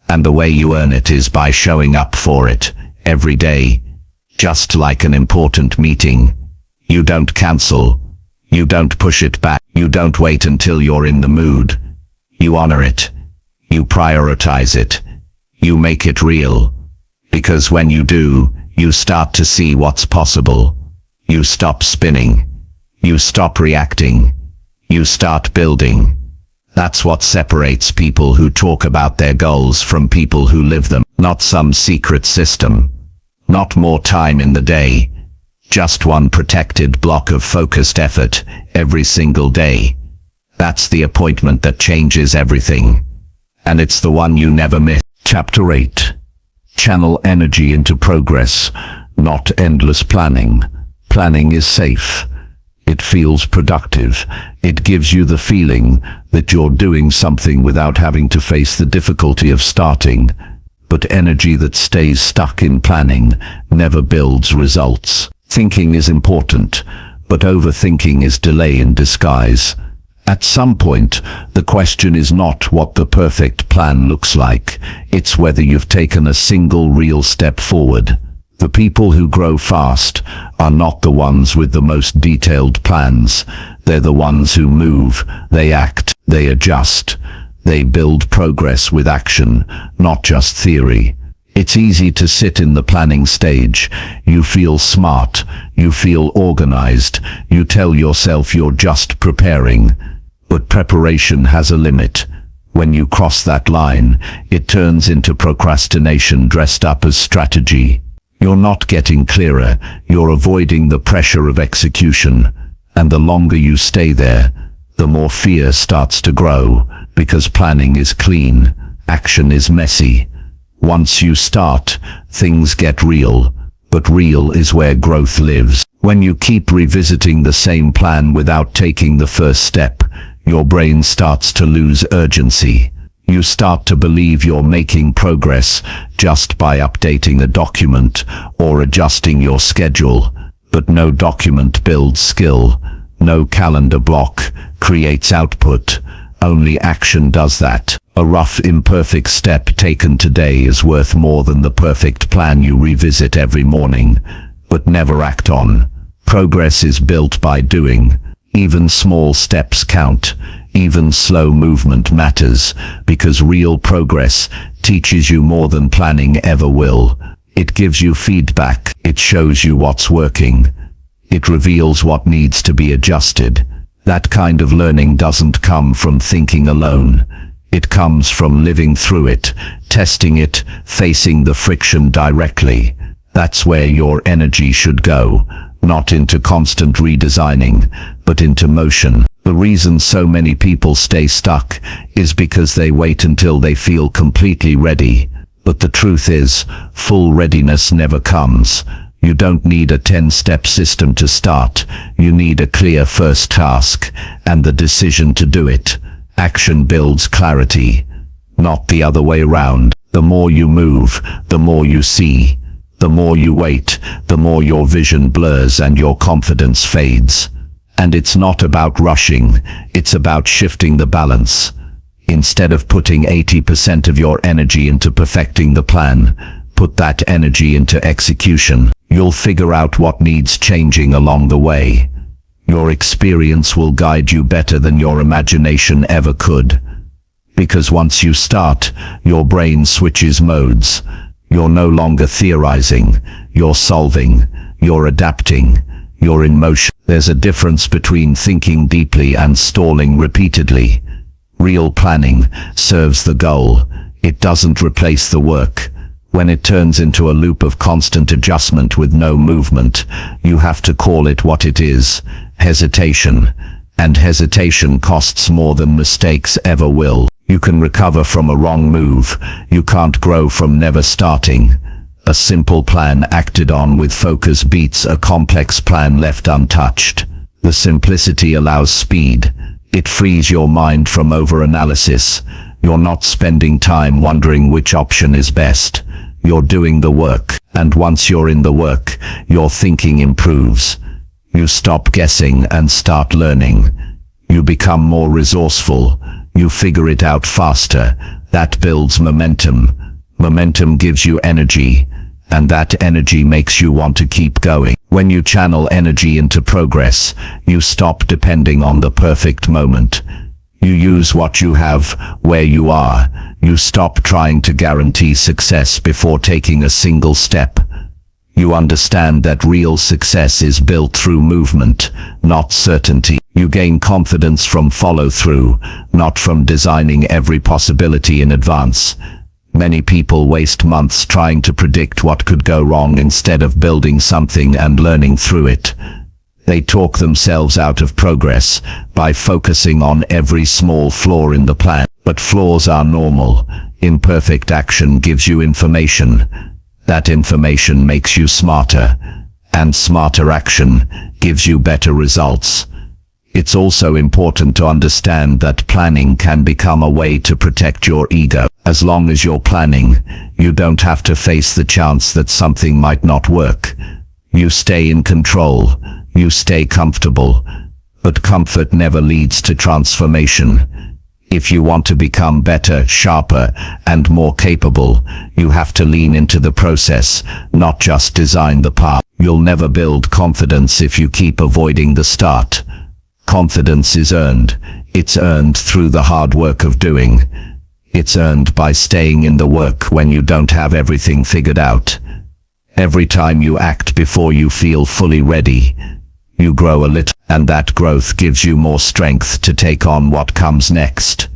And the way you earn it is by showing up for it, every day. Just like an important meeting. You don't cancel. You don't push it back. You don't wait until you're in the mood. You honor it. You prioritize it. You make it real. Because when you do, you start to see what's possible. You stop spinning. You stop reacting. You start building. That's what separates people who talk about their goals from people who live them. Not some secret system. Not more time in the day. Just one protected block of focused effort every single day. That's the appointment that changes everything. And it's the one you never miss. Chapter 8. Channel energy into progress, not endless planning. Planning is safe. It feels productive. It gives you the feeling that you're doing something without having to face the difficulty of starting. But energy that stays stuck in planning never builds results. Thinking is important, but overthinking is delay in disguise. At some point, the question is not what the perfect plan looks like. It's whether you've taken a single real step forward. The people who grow fast are not the ones with the most detailed plans. They're the ones who move, they act, they adjust. They build progress with action, not just theory. It's easy to sit in the planning stage. You feel smart, you feel organized, you tell yourself you're just preparing. But preparation has a limit. When you cross that line, it turns into procrastination dressed up as strategy. You're not getting clearer, you're avoiding the pressure of execution. And the longer you stay there, the more fear starts to grow, because planning is clean, action is messy. Once you start, things get real, but real is where growth lives. When you keep revisiting the same plan without taking the first step, your brain starts to lose urgency. You start to believe you're making progress just by updating a document or adjusting your schedule. But no document builds skill. No calendar block creates output. Only action does that. A rough, imperfect step taken today is worth more than the perfect plan you revisit every morning, but never act on. Progress is built by doing. Even small steps count. Even slow movement matters, because real progress teaches you more than planning ever will. It gives you feedback. It shows you what's working. It reveals what needs to be adjusted. That kind of learning doesn't come from thinking alone. It comes from living through it, testing it, facing the friction directly. That's where your energy should go, not into constant redesigning, but into motion. The reason so many people stay stuck is because they wait until they feel completely ready. But the truth is, full readiness never comes. You don't need a 10-step system to start. You need a clear first task, and the decision to do it. Action builds clarity, not the other way around. The more you move, the more you see. The more you wait, the more your vision blurs and your confidence fades. And it's not about rushing, it's about shifting the balance. Instead of putting 80% of your energy into perfecting the plan, put that energy into execution. You'll figure out what needs changing along the way. Your experience will guide you better than your imagination ever could. Because once you start, your brain switches modes. You're no longer theorizing, you're solving, you're adapting, you're in motion. There's a difference between thinking deeply and stalling repeatedly. Real planning serves the goal. It doesn't replace the work. When it turns into a loop of constant adjustment with no movement, you have to call it what it is: hesitation. And hesitation costs more than mistakes ever will. You can recover from a wrong move. You can't grow from never starting. A simple plan acted on with focus beats a complex plan left untouched. The simplicity allows speed. It frees your mind from over-analysis. You're not spending time wondering which option is best. You're doing the work, and once you're in the work, your thinking improves. You stop guessing and start learning. You become more resourceful. You figure it out faster. That builds momentum. Momentum gives you energy, and that energy makes you want to keep going. When you channel energy into progress, you stop depending on the perfect moment. You use what you have, where you are. You stop trying to guarantee success before taking a single step. You understand that real success is built through movement, not certainty. You gain confidence from follow-through, not from designing every possibility in advance. Many people waste months trying to predict what could go wrong instead of building something and learning through it. They talk themselves out of progress by focusing on every small flaw in the plan. But flaws are normal. Imperfect action gives you information. That information makes you smarter, and smarter action gives you better results. It's also important to understand that planning can become a way to protect your ego. As long as you're planning, you don't have to face the chance that something might not work. You stay in control. You stay comfortable. But comfort never leads to transformation. If you want to become better, sharper, and more capable, you have to lean into the process, not just design the path. You'll never build confidence if you keep avoiding the start. Confidence is earned. It's earned through the hard work of doing. It's earned by staying in the work when you don't have everything figured out. Every time you act before you feel fully ready, you grow a little, and that growth gives you more strength to take on what comes next.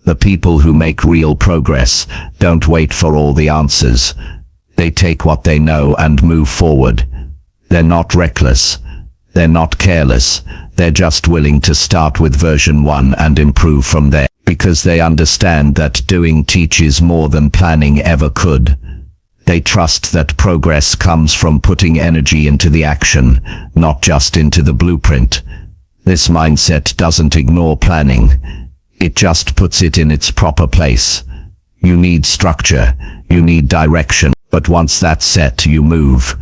The people who make real progress don't wait for all the answers. They take what they know and move forward. They're not reckless. They're not careless. They're just willing to start with version 1 and improve from there, because they understand that doing teaches more than planning ever could. They trust that progress comes from putting energy into the action, not just into the blueprint. This mindset doesn't ignore planning. It just puts it in its proper place. You need structure. You need direction. But once that's set, you move.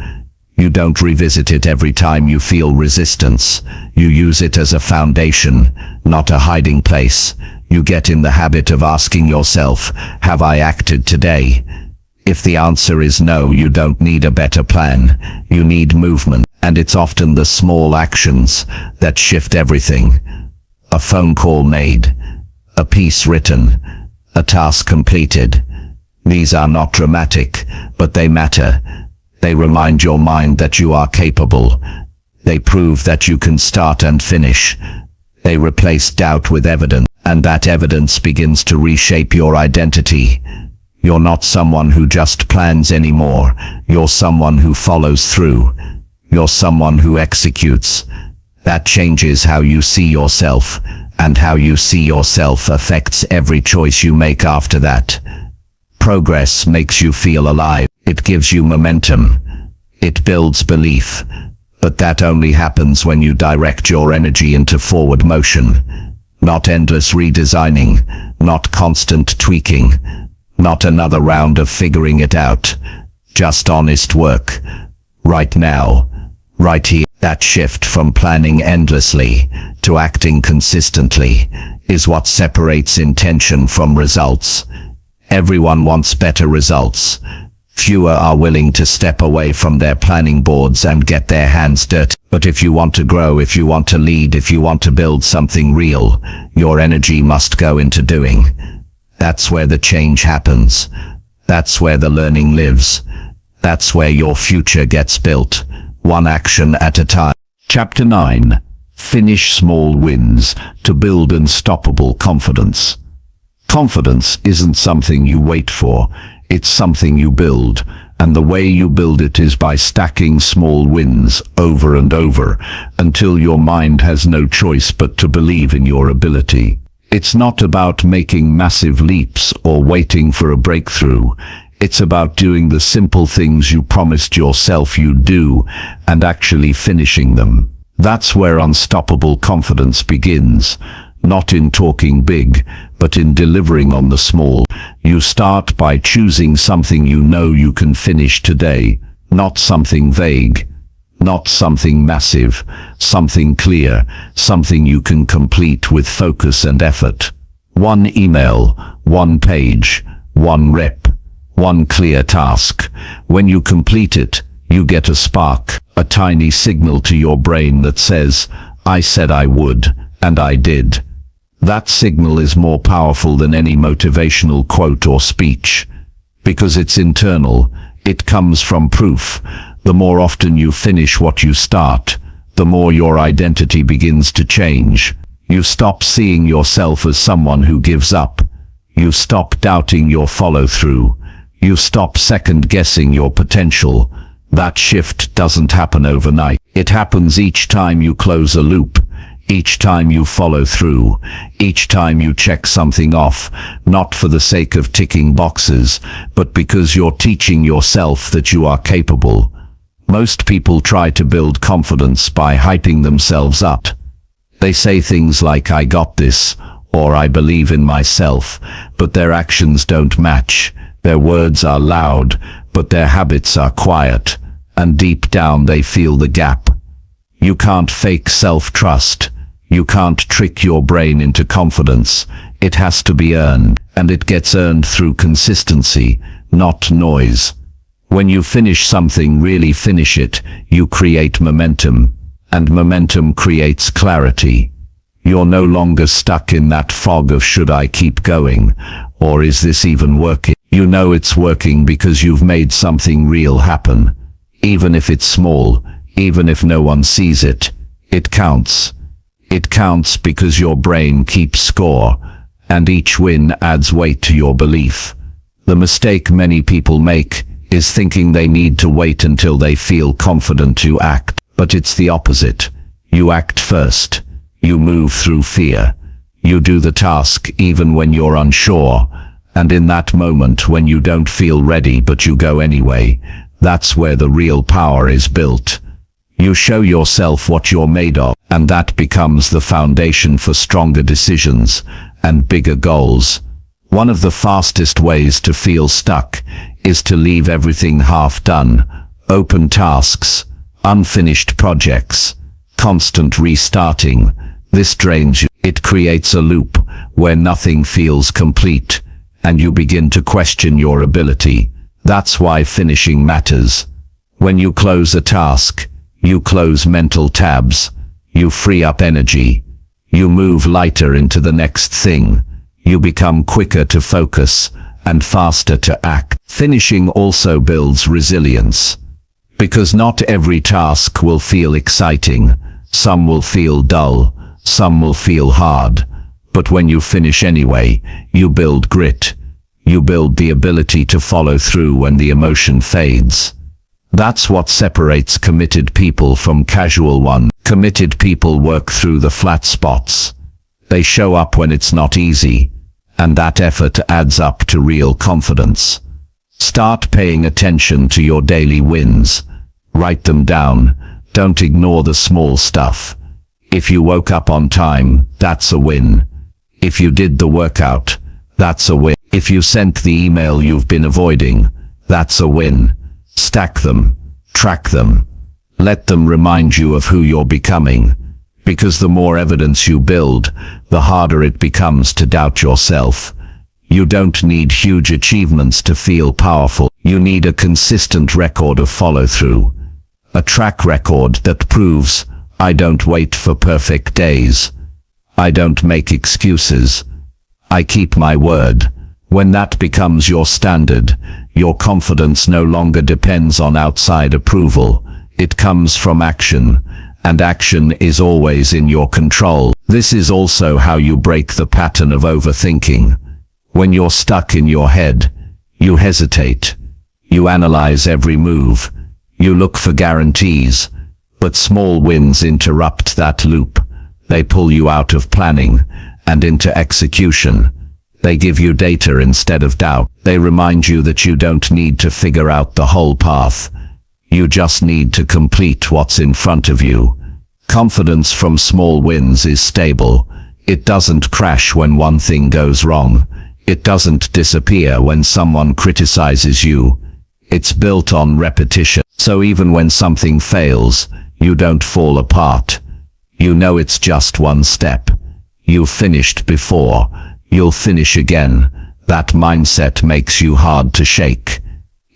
You don't revisit it every time you feel resistance. You use it as a foundation, not a hiding place. You get in the habit of asking yourself, have I acted today? If the answer is no, you don't need a better plan. You need movement, and it's often the small actions that shift everything. A phone call made, a piece written, a task completed. These are not dramatic, but they matter. They remind your mind that you are capable. They prove that you can start and finish. They replace doubt with evidence, and that evidence begins to reshape your identity. You're not someone who just plans anymore. You're someone who follows through. You're someone who executes. That changes how you see yourself, and how you see yourself affects every choice you make after that. Progress makes you feel alive. It gives you momentum. It builds belief. But that only happens when you direct your energy into forward motion. Not endless redesigning, not constant tweaking, not another round of figuring it out. Just honest work. Right now. Right here. That shift from planning endlessly to acting consistently is what separates intention from results. Everyone wants better results. Fewer are willing to step away from their planning boards and get their hands dirty. But if you want to grow, if you want to lead, if you want to build something real, your energy must go into doing. That's where the change happens. That's where the learning lives. That's where your future gets built, one action at a time. Chapter 9. Finish small wins to build unstoppable confidence. Confidence isn't something you wait for, it's something you build, and the way you build it is by stacking small wins over and over until your mind has no choice but to believe in your ability. It's not about making massive leaps or waiting for a breakthrough. It's about doing the simple things you promised yourself you'd do and actually finishing them. That's where unstoppable confidence begins. Not in talking big, but in delivering on the small. You start by choosing something you know you can finish today, not something vague, not something massive, something clear, something you can complete with focus and effort. One email, one page, one rep, one clear task. When you complete it, you get a spark, a tiny signal to your brain that says, I said I would, and I did. That signal is more powerful than any motivational quote or speech. Because it's internal, it comes from proof. The more often you finish what you start, the more your identity begins to change. You stop seeing yourself as someone who gives up. You stop doubting your follow-through. You stop second-guessing your potential. That shift doesn't happen overnight. It happens each time you close a loop. Each time you follow through, each time you check something off, not for the sake of ticking boxes, but because you're teaching yourself that you are capable. Most people try to build confidence by hyping themselves up. They say things like, I got this, or I believe in myself, but their actions don't match. Their words are loud, but their habits are quiet, and deep down they feel the gap. You can't fake self-trust. You can't trick your brain into confidence. It has to be earned, and it gets earned through consistency, not noise. When you finish something, really finish it, you create momentum, and momentum creates clarity. You're no longer stuck in that fog of should I keep going, or is this even working? You know it's working because you've made something real happen. Even if it's small, even if no one sees it, it counts. It counts because your brain keeps score, and each win adds weight to your belief. The mistake many people make is thinking they need to wait until they feel confident to act, but it's the opposite. You act first. You move through fear. You do the task even when you're unsure, and in that moment when you don't feel ready but you go anyway, that's where the real power is built. You show yourself what you're made of, and that becomes the foundation for stronger decisions and bigger goals. One of the fastest ways to feel stuck is to leave everything half done. Open tasks, unfinished projects, constant restarting. This drains you. It creates a loop where nothing feels complete, and you begin to question your ability. That's why finishing matters. When you close a task, you close mental tabs. You free up energy. You move lighter into the next thing. You become quicker to focus and faster to act. Finishing also builds resilience, because not every task will feel exciting. Some will feel dull, some will feel hard. But when you finish anyway, you build grit. You build the ability to follow through when the emotion fades. That's what separates committed people from casual ones. Committed people work through the flat spots. They show up when it's not easy, and that effort adds up to real confidence. Start paying attention to your daily wins. Write them down. Don't ignore the small stuff. If you woke up on time, that's a win. If you did the workout, that's a win. If you sent the email you've been avoiding, that's a win. Stack them. Track them. Let them remind you of who you're becoming. Because the more evidence you build, the harder it becomes to doubt yourself. You don't need huge achievements to feel powerful. You need a consistent record of follow-through. A track record that proves, I don't wait for perfect days. I don't make excuses. I keep my word. When that becomes your standard, your confidence no longer depends on outside approval. It comes from action, and action is always in your control. This is also how you break the pattern of overthinking. When you're stuck in your head, you hesitate. You analyze every move. You look for guarantees. But small wins interrupt that loop. They pull you out of planning and into execution. They give you data instead of doubt. They remind you that you don't need to figure out the whole path. You just need to complete what's in front of you. Confidence from small wins is stable. It doesn't crash when one thing goes wrong. It doesn't disappear when someone criticizes you. It's built on repetition. So even when something fails, you don't fall apart. You know it's just one step. You've finished before. You'll finish again. That mindset makes you hard to shake.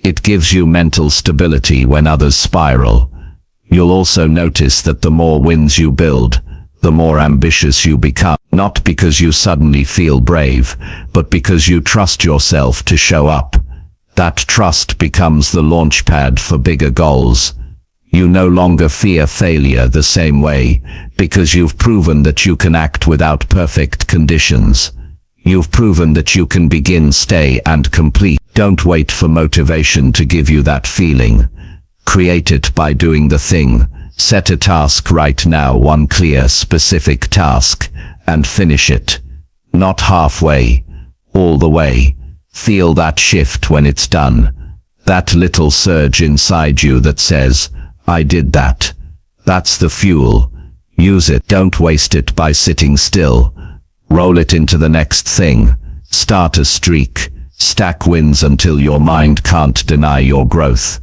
It gives you mental stability when others spiral. You'll also notice that the more wins you build, the more ambitious you become. Not because you suddenly feel brave, but because you trust yourself to show up. That trust becomes the launch pad for bigger goals. You no longer fear failure the same way, because you've proven that you can act without perfect conditions. You've proven that you can begin, stay, and complete. Don't wait for motivation to give you that feeling. Create it by doing the thing. Set a task right now, one clear, specific task, and finish it. Not halfway, all the way. Feel that shift when it's done. That little surge inside you that says, I did that. That's the fuel. Use it. Don't waste it by sitting still. Roll it into the next thing. Start a streak. Stack wins until your mind can't deny your growth.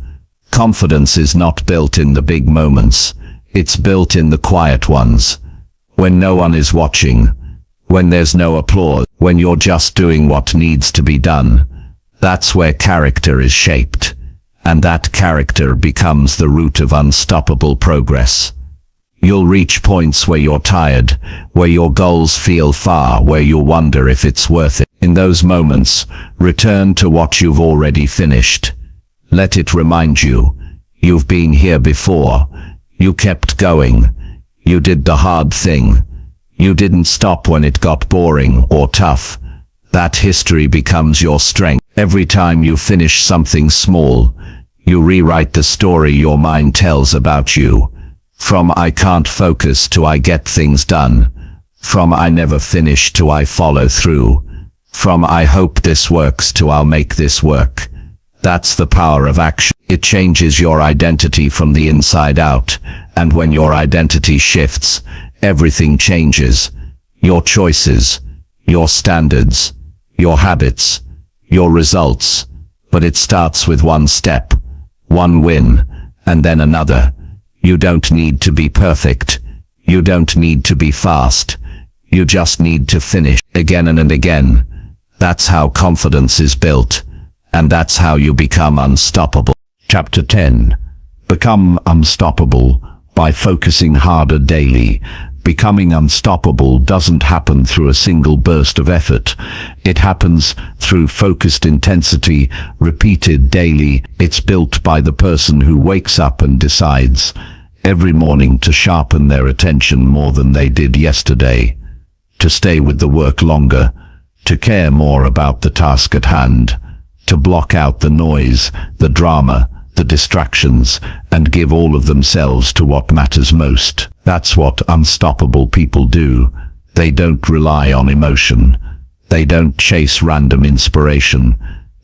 Confidence is not built in the big moments. It's built in the quiet ones. When no one is watching. When there's no applause. When you're just doing what needs to be done. That's where character is shaped. And that character becomes the root of unstoppable progress. You'll reach points where you're tired, where your goals feel far, where you'll wonder if it's worth it. In those moments, return to what you've already finished. Let it remind you, you've been here before. You kept going. You did the hard thing. You didn't stop when it got boring or tough. That history becomes your strength. Every time you finish something small, you rewrite the story your mind tells about you. From I can't focus to I get things done. From I never finish to I follow through. From I hope this works to I'll make this work. That's the power of action. It changes your identity from the inside out, and when your identity shifts, everything changes. Your choices, your standards, your habits, your results. But it starts with one step, one win, and then another. You don't need to be perfect. You don't need to be fast. You just need to finish again and again. That's how confidence is built, and that's how you become unstoppable. Chapter 10. Become unstoppable by focusing harder daily. Becoming unstoppable doesn't happen through a single burst of effort. It happens through focused intensity, repeated daily. It's built by the person who wakes up and decides every morning to sharpen their attention more than they did yesterday, to stay with the work longer, to care more about the task at hand, to block out the noise, the drama, the distractions, and give all of themselves to what matters most. That's what unstoppable people do. They don't rely on emotion. They don't chase random inspiration.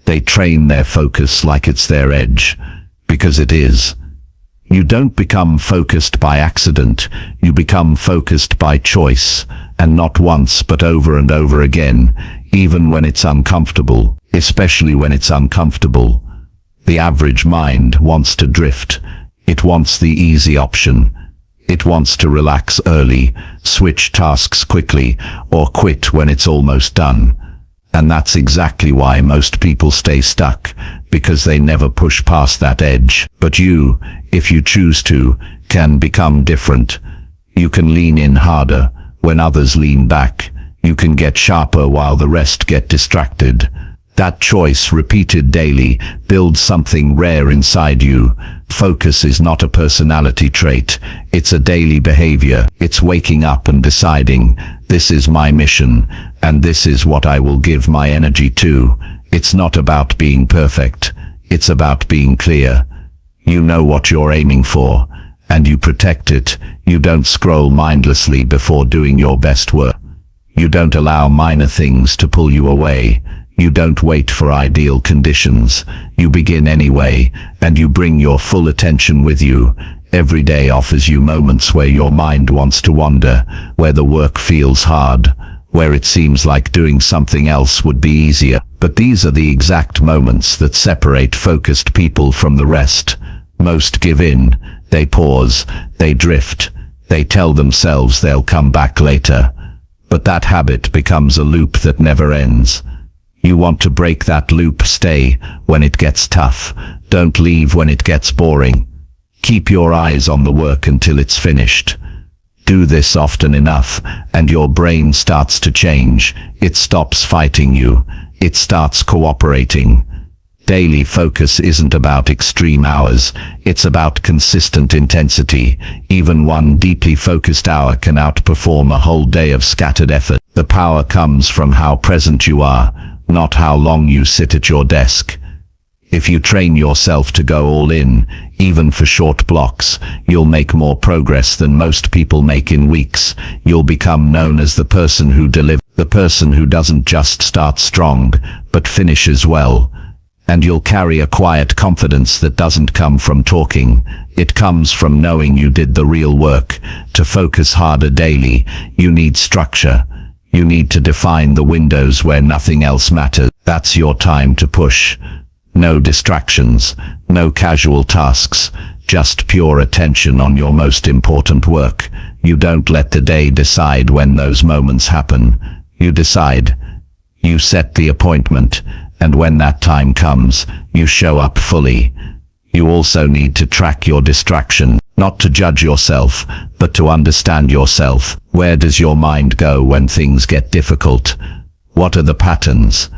They train their focus like it's their edge, because it is. You don't become focused by accident. You become focused by choice, and not once but over and over again, even when it's uncomfortable, especially when it's uncomfortable. The average mind wants to drift. It wants the easy option. It wants to relax early, switch tasks quickly, or quit when it's almost done. And that's exactly why most people stay stuck, because they never push past that edge. But you, if you choose to, can become different. You can lean in harder when others lean back. You can get sharper while the rest get distracted. That choice, repeated daily, builds something rare inside you. Focus is not a personality trait. It's a daily behavior. It's waking up and deciding, this is my mission, and this is what I will give my energy to. It's not about being perfect. It's about being clear. You know what you're aiming for, and you protect it. You don't scroll mindlessly before doing your best work. You don't allow minor things to pull you away. You don't wait for ideal conditions. You begin anyway, and you bring your full attention with you. Every day offers you moments where your mind wants to wander, where the work feels hard, where it seems like doing something else would be easier. But these are the exact moments that separate focused people from the rest. Most give in. They pause. They drift. They tell themselves they'll come back later. But that habit becomes a loop that never ends. You want to break that loop. Stay when it gets tough. Don't leave when it gets boring. Keep your eyes on the work until it's finished. Do this often enough, and your brain starts to change. It stops fighting you. It starts cooperating. Daily focus isn't about extreme hours. It's about consistent intensity. Even one deeply focused hour can outperform a whole day of scattered effort. The power comes from how present you are, not how long you sit at your desk. If you train yourself to go all in, even for short blocks, you'll make more progress than most people make in weeks. You'll become known as the person who delivers, the person who doesn't just start strong, but finishes well. And you'll carry a quiet confidence that doesn't come from talking. It comes from knowing you did the real work. To focus harder daily, you need structure. You need to define the windows where nothing else matters. That's your time to push. No distractions, no casual tasks, just pure attention on your most important work. You don't let the day decide when those moments happen. You decide. You set the appointment, and when that time comes, you show up fully. You also need to track your distraction, not to judge yourself, but to understand yourself. Where does your mind go when things get difficult? What are the patterns?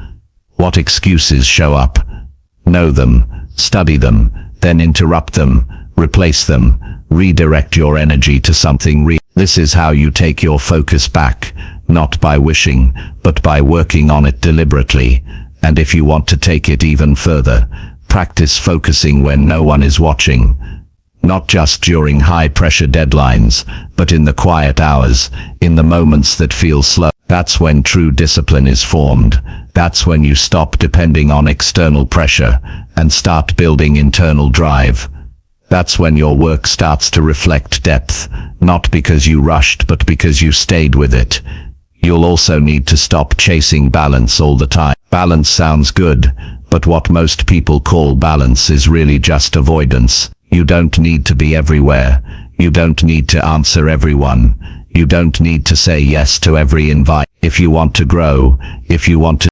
What excuses show up? Know them, study them, then interrupt them, replace them, redirect your energy to something real. This is how you take your focus back, not by wishing, but by working on it deliberately. And if you want to take it even further, practice focusing when no one is watching. Not just during high-pressure deadlines, but in the quiet hours, in the moments that feel slow. That's when true discipline is formed. That's when you stop depending on external pressure and start building internal drive. That's when your work starts to reflect depth, not because you rushed, but because you stayed with it. You'll also need to stop chasing balance all the time. Balance sounds good, but what most people call balance is really just avoidance. You don't need to be everywhere. You don't need to answer everyone. You don't need to say yes to every invite. If you want to grow, if you want to